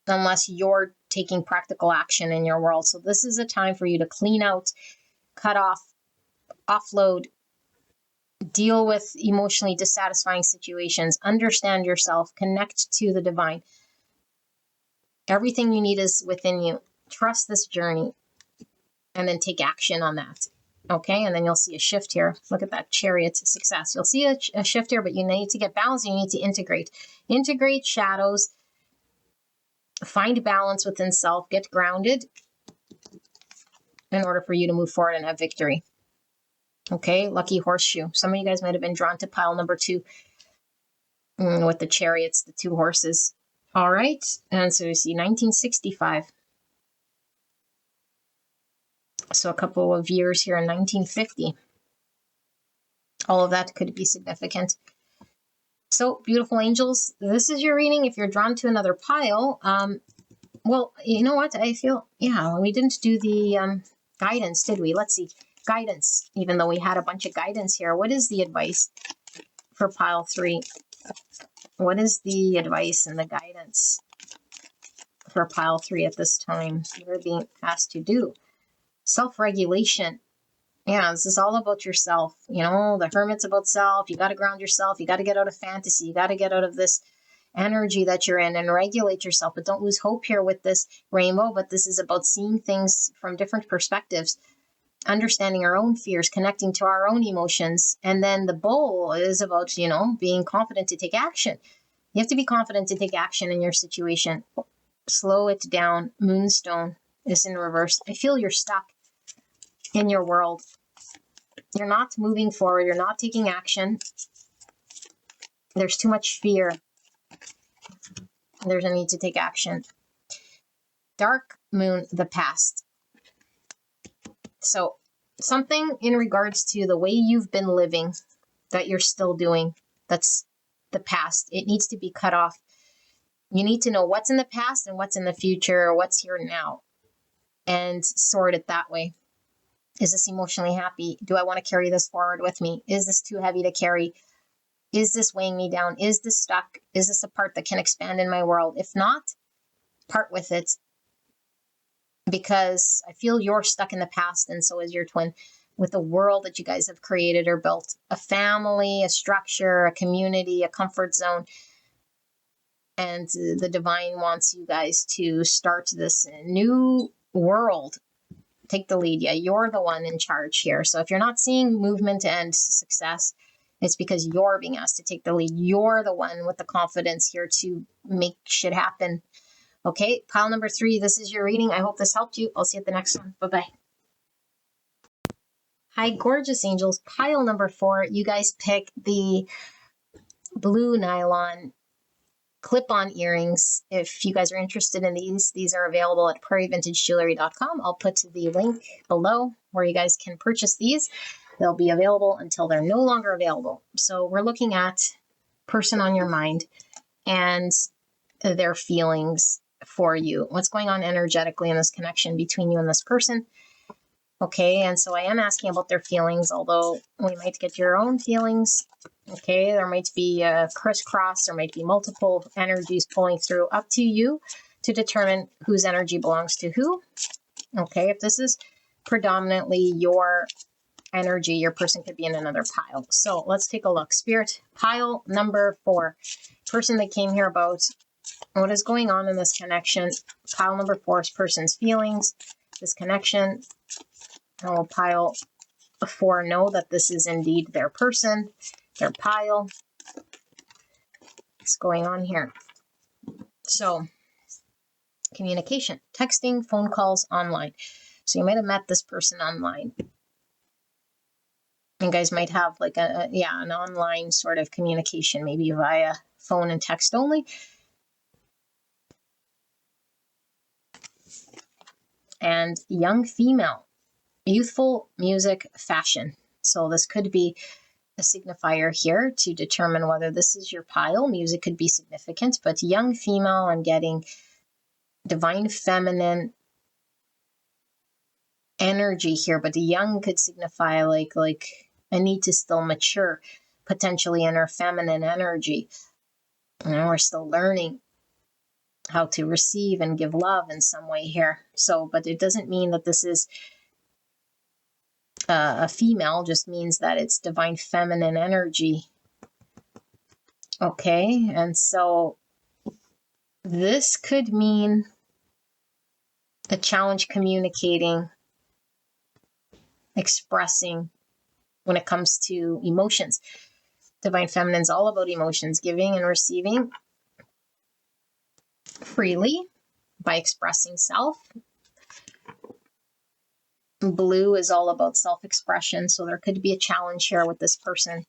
unless you're taking practical action in your world. So this is a time for you to clean out, cut off, offload, deal with emotionally dissatisfying situations, understand yourself, connect to the divine. Everything you need is within you. Trust this journey and then take action on that. Okay, and then you'll see a shift here. Look at that Chariot success. You'll see a shift here, but you need to get balanced. You need to integrate. Integrate shadows. Find balance within self. Get grounded in order for you to move forward and have victory. Okay, lucky horseshoe. Some of you guys might have been drawn to pile number 2 with the chariots, the 2 horses. All right, and so you see 1965. So a couple of years here in 1950. All of that could be significant. So, beautiful angels, this is your reading. If you're drawn to another pile, well, you know what? I feel, yeah, we didn't do the guidance, did we? Let's see. Guidance, even though we had a bunch of guidance here. What is the advice for pile 3? What is the advice and the guidance for pile 3 at this time? You're being asked to do. Self-regulation. Yeah, this is all about yourself. You know, the hermit's about self. You got to ground yourself. You got to get out of fantasy. You got to get out of this energy that you're in and regulate yourself. But don't lose hope here with this rainbow. But this is about seeing things from different perspectives. understanding our own fears, connecting to our own emotions. And then the Bull is about, being confident to take action. You have to be confident to take action in your situation. Slow it down. Moonstone is in reverse. I feel you're stuck in your world. You're not moving forward. You're not taking action. There's too much fear. There's a need to take action. Dark Moon, the past. So something in regards to the way you've been living that you're still doing, that's the past. It needs to be cut off. You need to know what's in the past and what's in the future, or what's here now, and sort it that way. Is this emotionally happy? Do I want to carry this forward with me? Is this too heavy to carry? Is this weighing me down? Is this stuck? Is this a part that can expand in my world? If not, part with it, because I feel you're stuck in the past, and so is your twin, with the world that you guys have created or built. A family, a structure, a community, a comfort zone. And the divine wants you guys to start this new world. Take the lead. Yeah, you're the one in charge here. So if you're not seeing movement and success, it's because you're being asked to take the lead. You're the one with the confidence here to make shit happen. Okay, pile number 3, this is your reading. I hope this helped you. I'll see you at the next one. Bye-bye. Hi, gorgeous angels. Pile number 4, you guys pick the blue nylon clip-on earrings. If you guys are interested in these are available at prairievintagejewelry.com. I'll put the link below where you guys can purchase these. They'll be available until they're no longer available. So we're looking at person on your mind and their feelings for you. What's going on energetically in this connection between you and this person? Okay, and so I am asking about their feelings, although we might get your own feelings. Okay, there might be a crisscross, there might be multiple energies pulling through. Up to you to determine whose energy belongs to who. Okay, if this is predominantly your energy, your person could be in another pile. So let's take a look. Spirit, pile number 4. Person that came here about what is going on in this connection. Pile number 4 is person's feelings, this connection. I will pile 4 know that this is indeed their person, their pile. What's going on here? So, communication, texting, phone calls, online. So you might have met this person online. You guys might have like an online sort of communication, maybe via phone and text only. And young female, youthful, music, fashion. So this could be a signifier here to determine whether this is your pile. Music could be significant, but young female, I'm getting divine feminine energy here, but the young could signify like a need to still mature, potentially in her feminine energy. We're still learning how to receive and give love in some way here. So, but it doesn't mean that this is a female, just means that it's divine feminine energy. Okay, and so this could mean a challenge communicating, expressing when it comes to emotions. Divine feminine is all about emotions, giving and receiving freely by expressing self. Blue is all about self-expression, so there could be a challenge here with this person,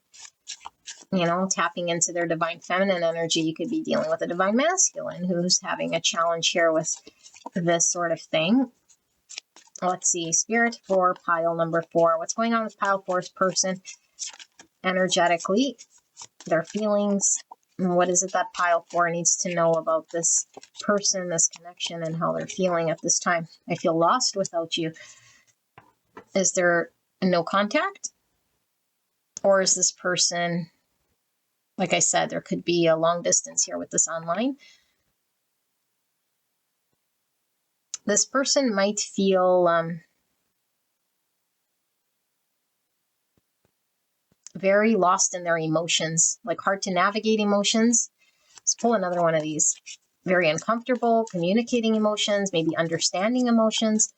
tapping into their divine feminine energy. You could be dealing with a divine masculine who's having a challenge here with this sort of thing. Let's see, Spirit for pile number 4. What's going on with pile 4's person energetically? Their feelings. What is it that pile 4 needs to know about this person, this connection, and how they're feeling at this time? I feel lost without you. Is there no contact? Or is this person, like I said, there could be a long distance here with this online. This person might feel very lost in their emotions, like hard to navigate emotions. Let's pull another one of these. Very uncomfortable communicating emotions, maybe understanding emotions.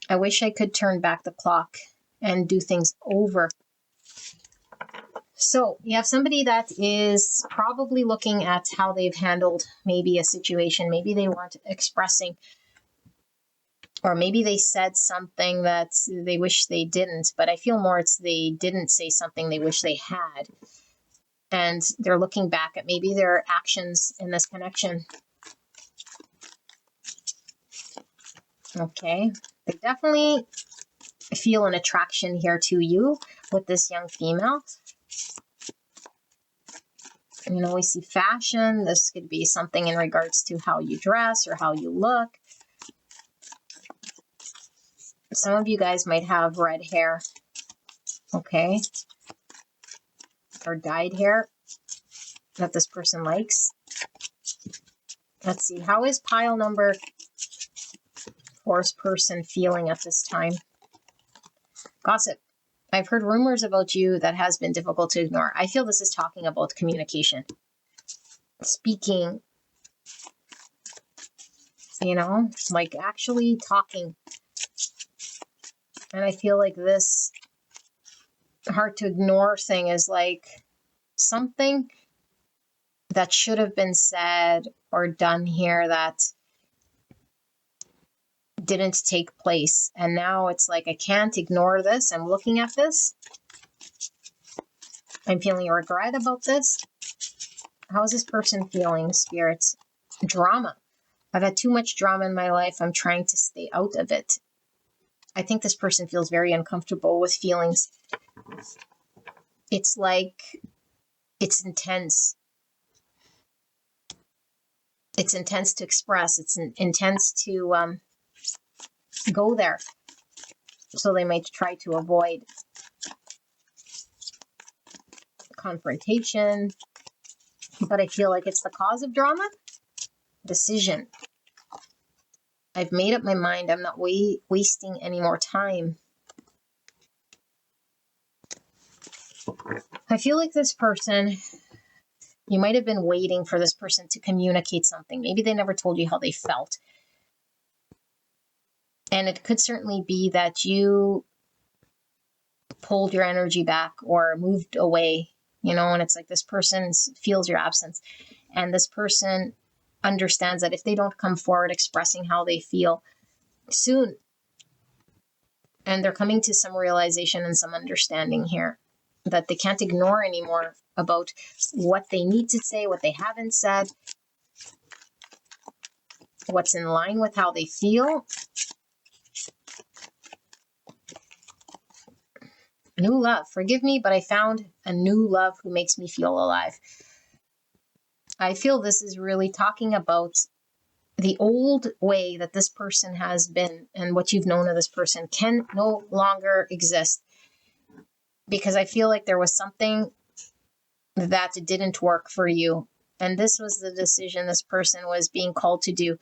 I wish I could turn back the clock and do things over. So you have somebody that is probably looking at how they've handled maybe a situation. Maybe they weren't expressing, or maybe they said something that they wish they didn't, but I feel more it's they didn't say something they wish they had. And they're looking back at maybe their actions in this connection. Okay. They definitely feel an attraction here to you with this young female. You know, we see fashion. This could be something in regards to how you dress or how you look. Some of you guys might have red hair, okay, or dyed hair that this person likes. Let's see. How is pile number 4's person feeling at this time? Gossip. I've heard rumors about you that has been difficult to ignore. I feel this is talking about communication. Speaking, you know, like actually talking. And I feel like this hard to ignore thing is like something that should have been said or done here that didn't take place. And now it's like, I can't ignore this. I'm looking at this. I'm feeling regret about this. How is this person feeling, spirits? Drama. I've had too much drama in my life. I'm trying to stay out of it. I think this person feels very uncomfortable with feelings. It's like, it's intense. It's intense to express. It's intense to go there. So they might try to avoid confrontation. But I feel like it's the cause of drama. Decision. I've made up my mind. I'm not wasting any more time. I feel like this person, you might have been waiting for this person to communicate something. Maybe they never told you how they felt. And it could certainly be that you pulled your energy back or moved away, you know, and it's like this person feels your absence. And this person understands that if they don't come forward expressing how they feel soon, and they're coming to some realization and some understanding here that they can't ignore anymore about what they need to say, what they haven't said, what's in line with how they feel. New love. Forgive me, but I found a new love who makes me feel alive. I feel this is really talking about the old way that this person has been and what you've known of this person can no longer exist. Because I feel like there was something that didn't work for you. And this was the decision this person was being called to do.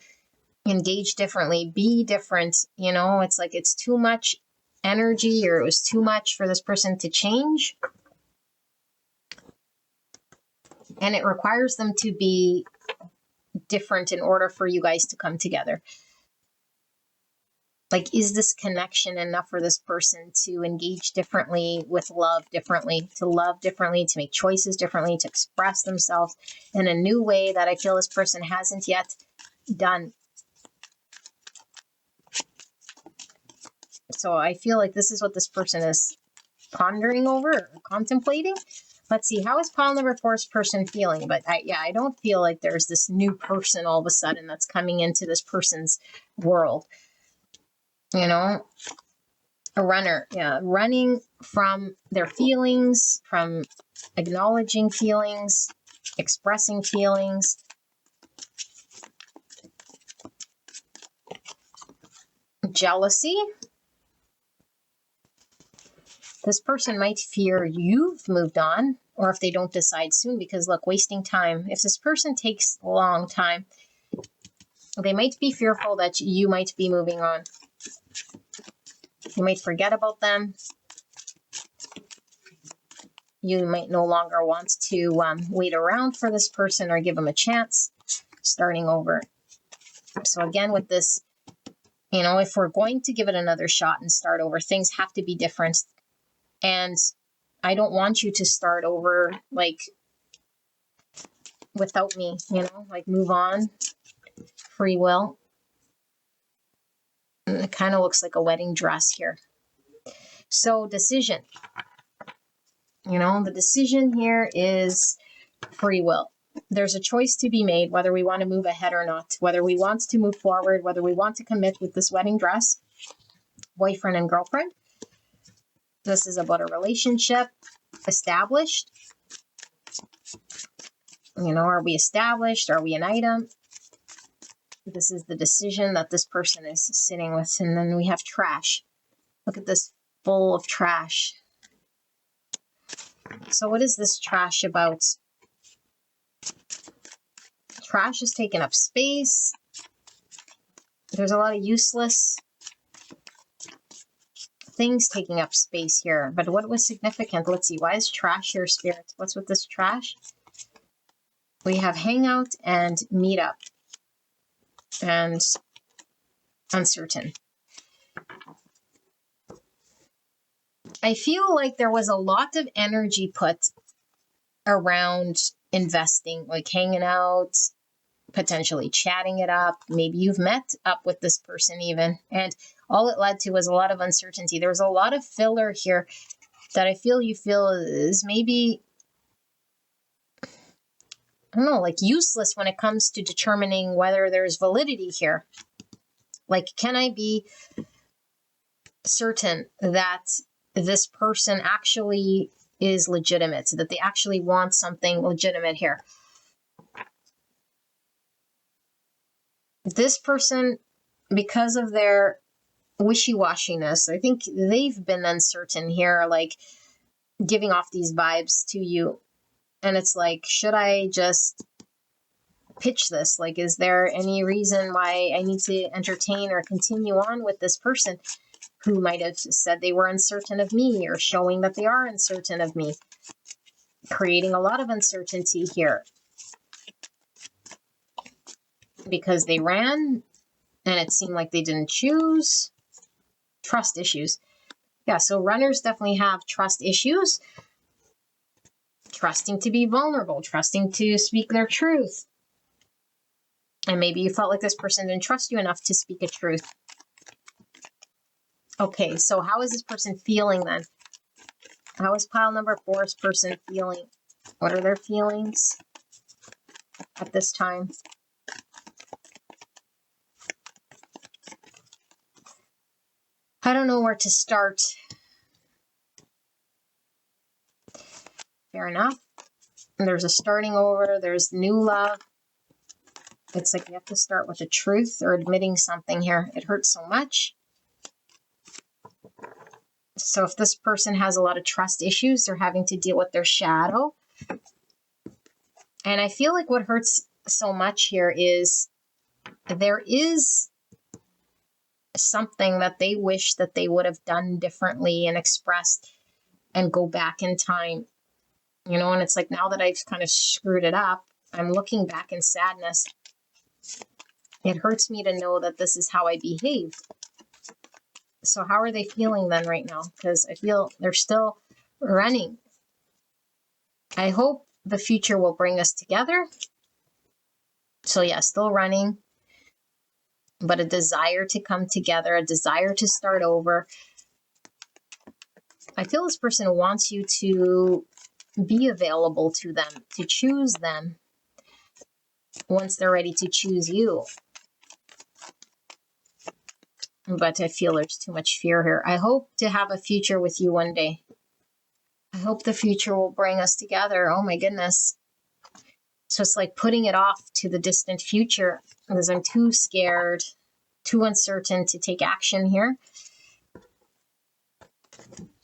Engage differently, be different. You know, it's like it's too much energy, or it was too much for this person to change. And it requires them to be different in order for you guys to come together. Like, is this connection enough for this person to engage differently with love differently, to make choices differently, to express themselves in a new way that I feel this person hasn't yet done? So I feel like this is what this person is pondering over or contemplating. Let's see, how is pile number 4's person feeling? But I don't feel like there's this new person all of a sudden that's coming into this person's world. You know, a runner, running from their feelings, from acknowledging feelings, expressing feelings. Jealousy. This person might fear you've moved on, or if they don't decide soon, because look, wasting time. If this person takes a long time, they might be fearful that you might be moving on. You might forget about them. You might no longer want to wait around for this person or give them a chance, starting over. So again, with this You know, if we're going to give it another shot and start over, things have to be different. And I don't want you to start over like without me, you know, like move on. Free will. And it kind of looks like a wedding dress here. So decision. You know, the decision here is free will. There's a choice to be made whether we want to move ahead or not, whether we want to move forward, whether we want to commit with this wedding dress, boyfriend and girlfriend. This is about a relationship established. You know, are we established? Are we an item? This is the decision that this person is sitting with. And then we have trash. Look at this bowl of trash. So what is this trash about? Trash is taking up space. There's a lot of useless things taking up space here. But what was significant? Let's see. Why is trash here, Spirit? What's with this trash? We have hangout and meetup and uncertain. I feel like there was a lot of energy put around investing, like hanging out, potentially chatting it up. Maybe you've met up with this person even, and all it led to was a lot of uncertainty. There was a lot of filler here that I feel you feel is maybe, I don't know, like useless when it comes to determining whether there's validity here. Like, can I be certain that this person actually is legitimate, that they actually want something legitimate here? This person, because of their wishy-washiness, I think they've been uncertain here, like giving off these vibes to you. And it's like, should I just pitch this? Like, is there any reason why I need to entertain or continue on with this person who might have said they were uncertain of me or showing that they are uncertain of me? Creating a lot of uncertainty here because they ran and it seemed like they didn't choose. Trust issues. Yeah, so runners definitely have trust issues. Trusting to be vulnerable, trusting to speak their truth. And maybe you felt like this person didn't trust you enough to speak a truth. Okay, so how is this person feeling then? How is pile number 4's person feeling? What are their feelings at this time? I don't know where to start. Fair enough. There's a starting over. There's new love. It's like you have to start with the truth or admitting something here. It hurts so much. So if this person has a lot of trust issues, they're having to deal with their shadow. And I feel like what hurts so much here is there is something that they wish that they would have done differently and expressed and go back in time. You know, and it's like now that I've kind of screwed it up, I'm looking back in sadness. It hurts me to know that this is how I behaved. So how are they feeling then right now? Because I feel they're still running. I hope the future will bring us together. So yeah, still running, but a desire to come together, a desire to start over. I feel this person wants you to be available to them, to choose them once they're ready to choose you. But I feel there's too much fear here. I hope to have a future with you one day. I hope the future will bring us together. Oh my goodness. So it's like putting it off to the distant future because I'm too scared, too uncertain to take action here.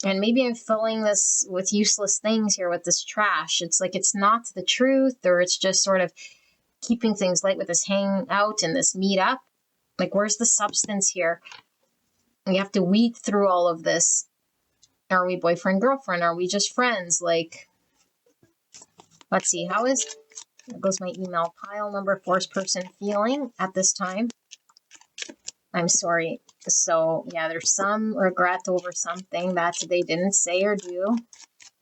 And maybe I'm filling this with useless things here with this trash. It's like it's not the truth, or it's just sort of keeping things light with this hangout and this meetup. Like, where's the substance here? You have to weed through all of this. Are we boyfriend, girlfriend? Are we just friends? Like, let's see. How is, there goes my email, pile number 4's person feeling at this time? I'm sorry. So yeah, there's some regret over something that they didn't say or do.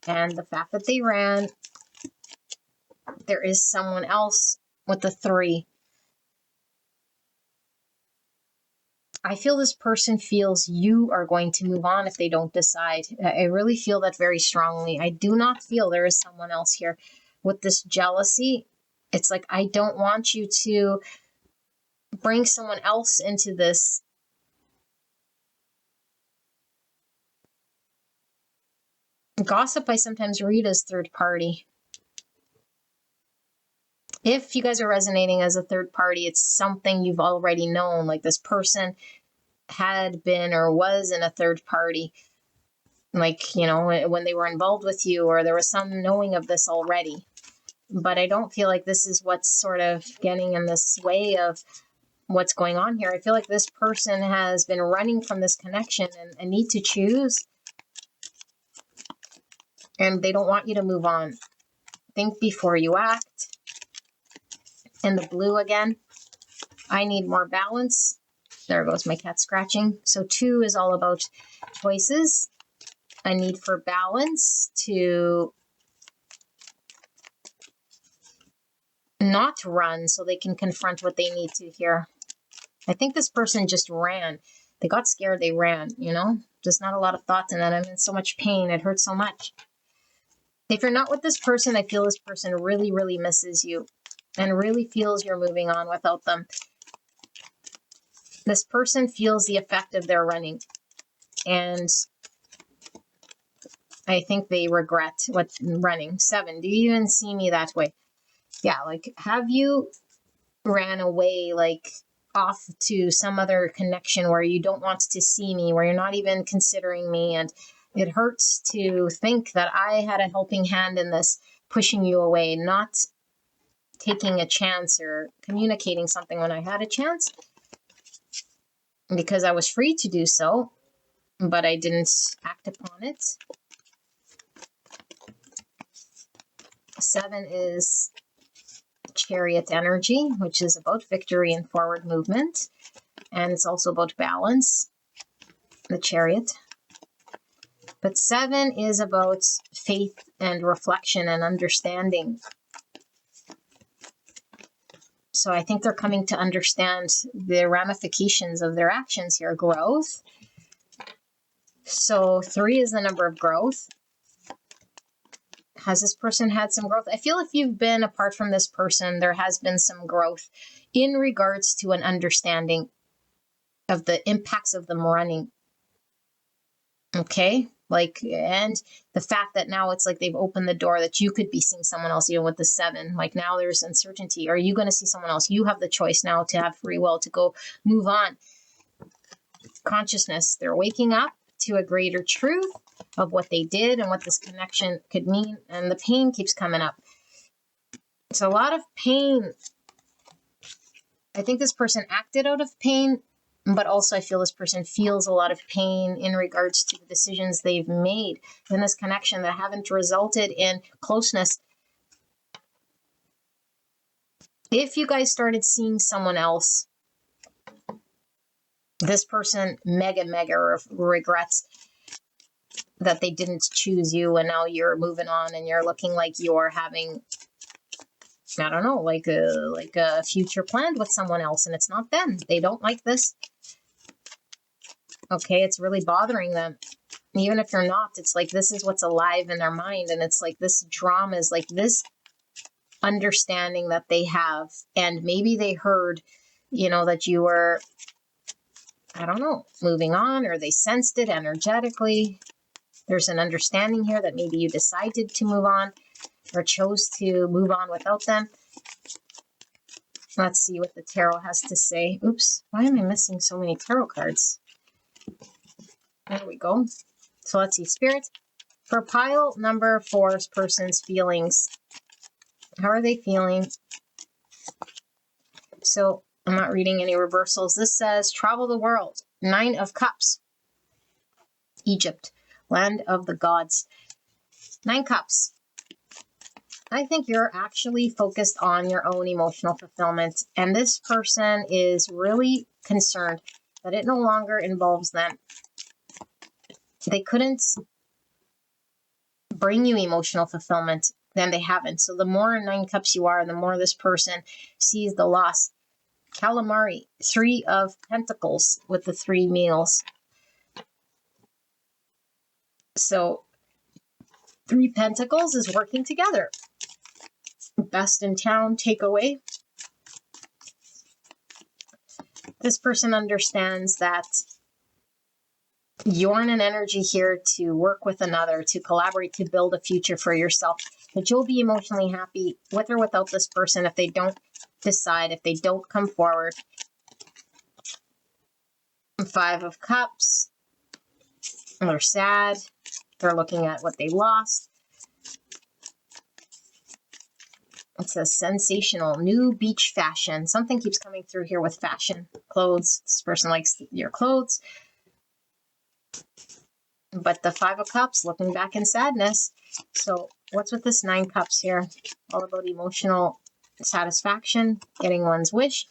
And the fact that they ran, there is someone else with the 3. I feel this person feels you are going to move on if they don't decide. I really feel that very strongly. I do not feel there is someone else here. With this jealousy, it's like, I don't want you to bring someone else into this. Gossip, I sometimes read as third party. If you guys are resonating as a third party, it's something you've already known, like this person had been or was in a third party, like, you know, when they were involved with you, or there was some knowing of this already. But I don't feel like this is what's sort of getting in this way of what's going on here. I feel like this person has been running from this connection and need to choose, and they don't want you to move on. Think before you act. And the blue again, I need more balance. There goes my cat scratching. So 2 is all about choices. A need for balance to not run so they can confront what they need to here. I think this person just ran. They got scared, they ran, you know? There's not a lot of thought in that. I'm in so much pain. It hurts so much. If you're not with this person, I feel this person really, really misses you and really feels you're moving on without them. This person feels the effect of their running, and I think they regret what running. 7, do you even see me that way? Yeah, like, have you ran away, like off to some other connection where you don't want to see me, where you're not even considering me, and it hurts to think that I had a helping hand in this, pushing you away, not taking a chance or communicating something when I had a chance, because I was free to do so, but I didn't act upon it. 7 is Chariot energy, which is about victory and forward movement. And it's also about balance, the Chariot. But 7 is about faith and reflection and understanding. So I think they're coming to understand the ramifications of their actions here. Growth. So 3 is the number of growth. Has this person had some growth? I feel if you've been apart from this person, there has been some growth in regards to an understanding of the impacts of them running. Okay? Like, and the fact that now it's like they've opened the door that you could be seeing someone else, even with the 7. Like, now there's uncertainty. Are you going to see someone else? You have the choice now to have free will to go move on. Consciousness. They're waking up to a greater truth of what they did and what this connection could mean. And the pain keeps coming up. It's a lot of pain. I think this person acted out of pain, but also I feel this person feels a lot of pain in regards to the decisions they've made in this connection that haven't resulted in closeness. If you guys started seeing someone else, this person mega regrets that they didn't choose you, and now you're moving on and you're looking like you're having, I don't know, like a future planned with someone else, and it's not them. They don't like this. Okay, it's really bothering them. Even if you're not, it's like this is what's alive in their mind, and it's like this drama is like this understanding that they have, and maybe they heard, you know, that you were, I don't know, moving on, or they sensed it energetically. There's an understanding here that maybe you decided to move on or chose to move on without them. Let's see what the tarot has to say. Oops, why am I missing so many tarot cards? There we go. So let's see, Spirit. For pile number 4's person's feelings. How are they feeling? So I'm not reading any reversals. This says travel the world. 9 of Cups. Egypt, land of the gods. 9 Cups. I think you're actually focused on your own emotional fulfillment. And this person is really concerned that it no longer involves them. They couldn't bring you emotional fulfillment, then they haven't. So the more in 9 cups you are, the more this person sees the loss. Calamari, 3 of Pentacles with the 3 meals. So 3 Pentacles is working together. Best in town takeaway. This person understands that you're in an energy here to work with another, to collaborate, to build a future for yourself. That you'll be emotionally happy with or without this person if they don't decide, if they don't come forward. 5 of Cups. They're sad. They're looking at what they lost. It says sensational, new beach fashion. Something keeps coming through here with fashion. Clothes. This person likes your clothes. But the 5 of Cups, looking back in sadness. So what's with this 9 Cups here? All about emotional satisfaction, getting one's wish.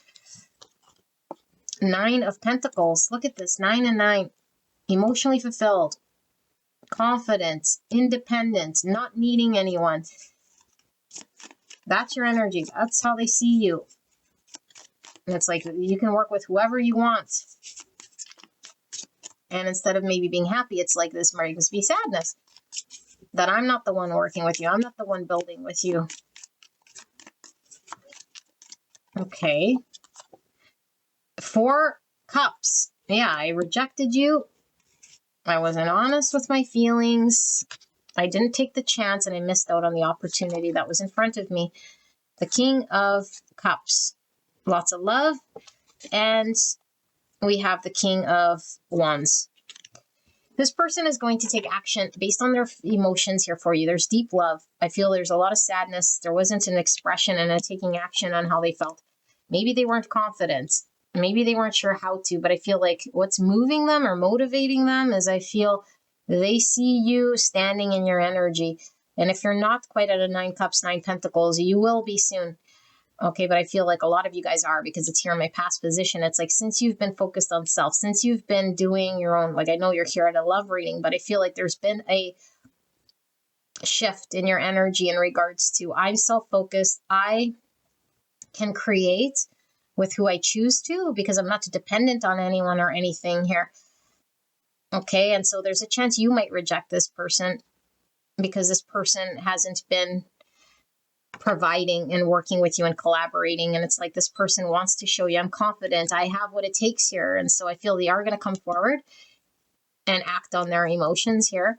9 of Pentacles. Look at this, 9 and 9. Emotionally fulfilled, confident, independent, not needing anyone. That's your energy. That's how they see you. And it's like you can work with whoever you want. And instead of maybe being happy, it's like this brings me sadness. That I'm not the one working with you. I'm not the one building with you. Okay. 4 Cups. Yeah, I rejected you. I wasn't honest with my feelings. I didn't take the chance and I missed out on the opportunity that was in front of me. The King of Cups. Lots of love. And we have the King of Wands. This person is going to take action based on their emotions here for you. There's deep love. I feel there's a lot of sadness. There wasn't an expression and a taking action on how they felt. Maybe they weren't confident. Maybe they weren't sure how to, but I feel like what's moving them or motivating them is I feel they see you standing in your energy. And if you're not quite at a 9 Cups, 9 Pentacles, you will be soon. Okay, but I feel like a lot of you guys are because it's here in my past position. It's like since you've been focused on self, since you've been doing your own, like I know you're here at a love reading, but I feel like there's been a shift in your energy in regards to I'm self-focused. I can create with who I choose to because I'm not dependent on anyone or anything here. Okay, and so there's a chance you might reject this person because this person hasn't been providing and working with you and collaborating. And it's like this person wants to show you, I'm confident, I have what it takes here. And so I feel they are going to come forward and act on their emotions here.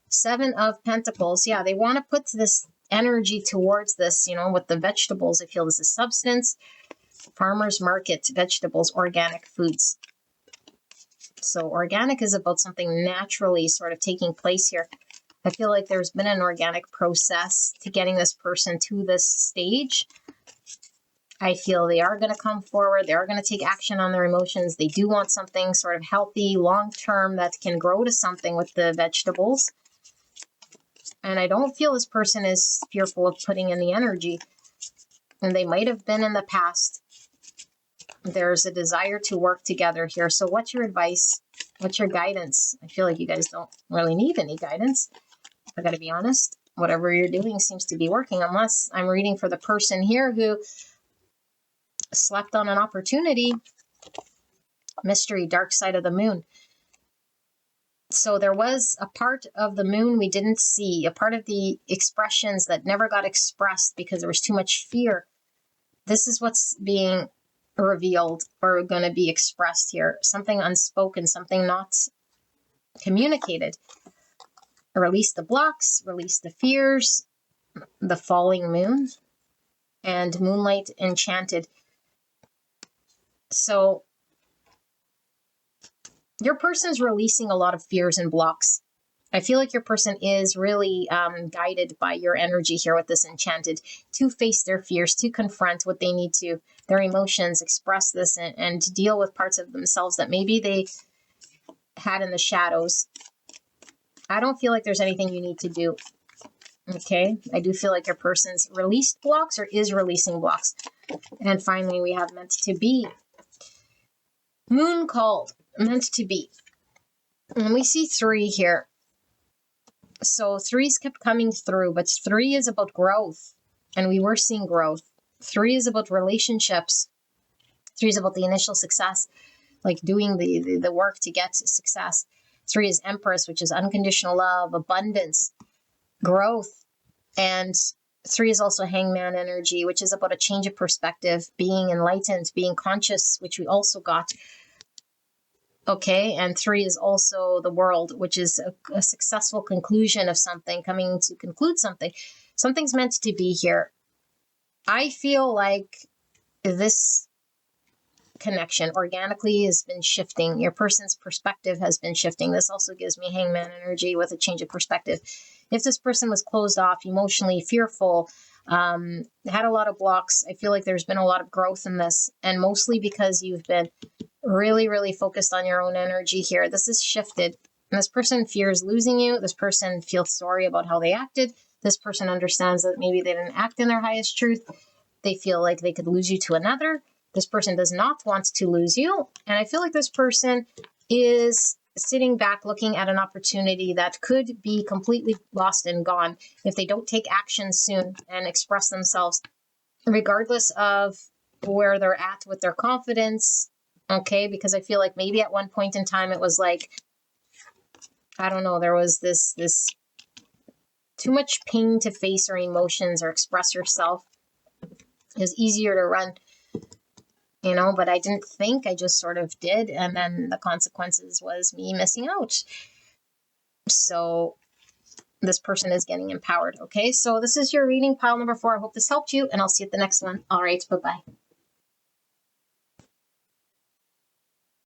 7 of Pentacles. Yeah, they want to put this energy towards this, you know, with the vegetables. I feel this is substance. Farmers market, vegetables, organic foods. So organic is about something naturally sort of taking place here. I feel like there's been an organic process to getting this person to this stage. I feel they are going to come forward. They are going to take action on their emotions. They do want something sort of healthy, long-term that can grow to something with the vegetables. And I don't feel this person is fearful of putting in the energy. And they might have been in the past. There's a desire to work together here. So what's your advice? What's your guidance? I feel like you guys don't really need any guidance. I got to be honest. Whatever you're doing seems to be working, unless I'm reading for the person here who slept on an opportunity. Mystery, dark side of the moon. So there was a part of the moon we didn't see, a part of the expressions that never got expressed because there was too much fear. This is what's being revealed or going to be expressed here. Something unspoken, something not communicated. Release the blocks, release the fears, the falling moon, and moonlight enchanted. So your person's releasing a lot of fears and blocks. I feel like your person is really guided by your energy here with this enchanted to face their fears, to confront what they need to, their emotions, express this and to deal with parts of themselves that maybe they had in the shadows. I don't feel like there's anything you need to do. Okay, I do feel like your person's released blocks or is releasing blocks. And finally, we have meant to be. Moon called. meant to be. And we see 3 here. So 3's kept coming through, but 3 is about growth. And we were seeing growth. 3 is about relationships. 3 is about the initial success, like doing the work to get to success. 3 is Empress, which is unconditional love, abundance, growth. And 3 is also Hangman energy, which is about a change of perspective, being enlightened, being conscious, which we also got. Okay, and 3 is also the World, which is a successful conclusion of something, coming to conclude something. Something's meant to be here. I feel like this connection organically has been shifting. Your person's perspective has been shifting. This also gives me Hangman energy with a change of perspective. If this person was closed off, emotionally fearful, had a lot of blocks, I feel like there's been a lot of growth in this, and mostly because you've been really, really focused on your own energy here. This is shifted. And this person fears losing you. This person feels sorry about how they acted. This person understands that maybe they didn't act in their highest truth. They feel like they could lose you to another. This person does not want to lose you. And I feel like this person is sitting back looking at an opportunity that could be completely lost and gone if they don't take action soon and express themselves, regardless of where they're at with their confidence. Okay, because I feel like maybe at one point in time it was like, I don't know, there was this too much pain to face or emotions or express yourself. It was easier to run, but I didn't think, I just sort of did. And then the consequences was me missing out. So this person is getting empowered. Okay, so this is your reading, pile number 4. I hope this helped you, and I'll see you at the next one. All right, bye-bye.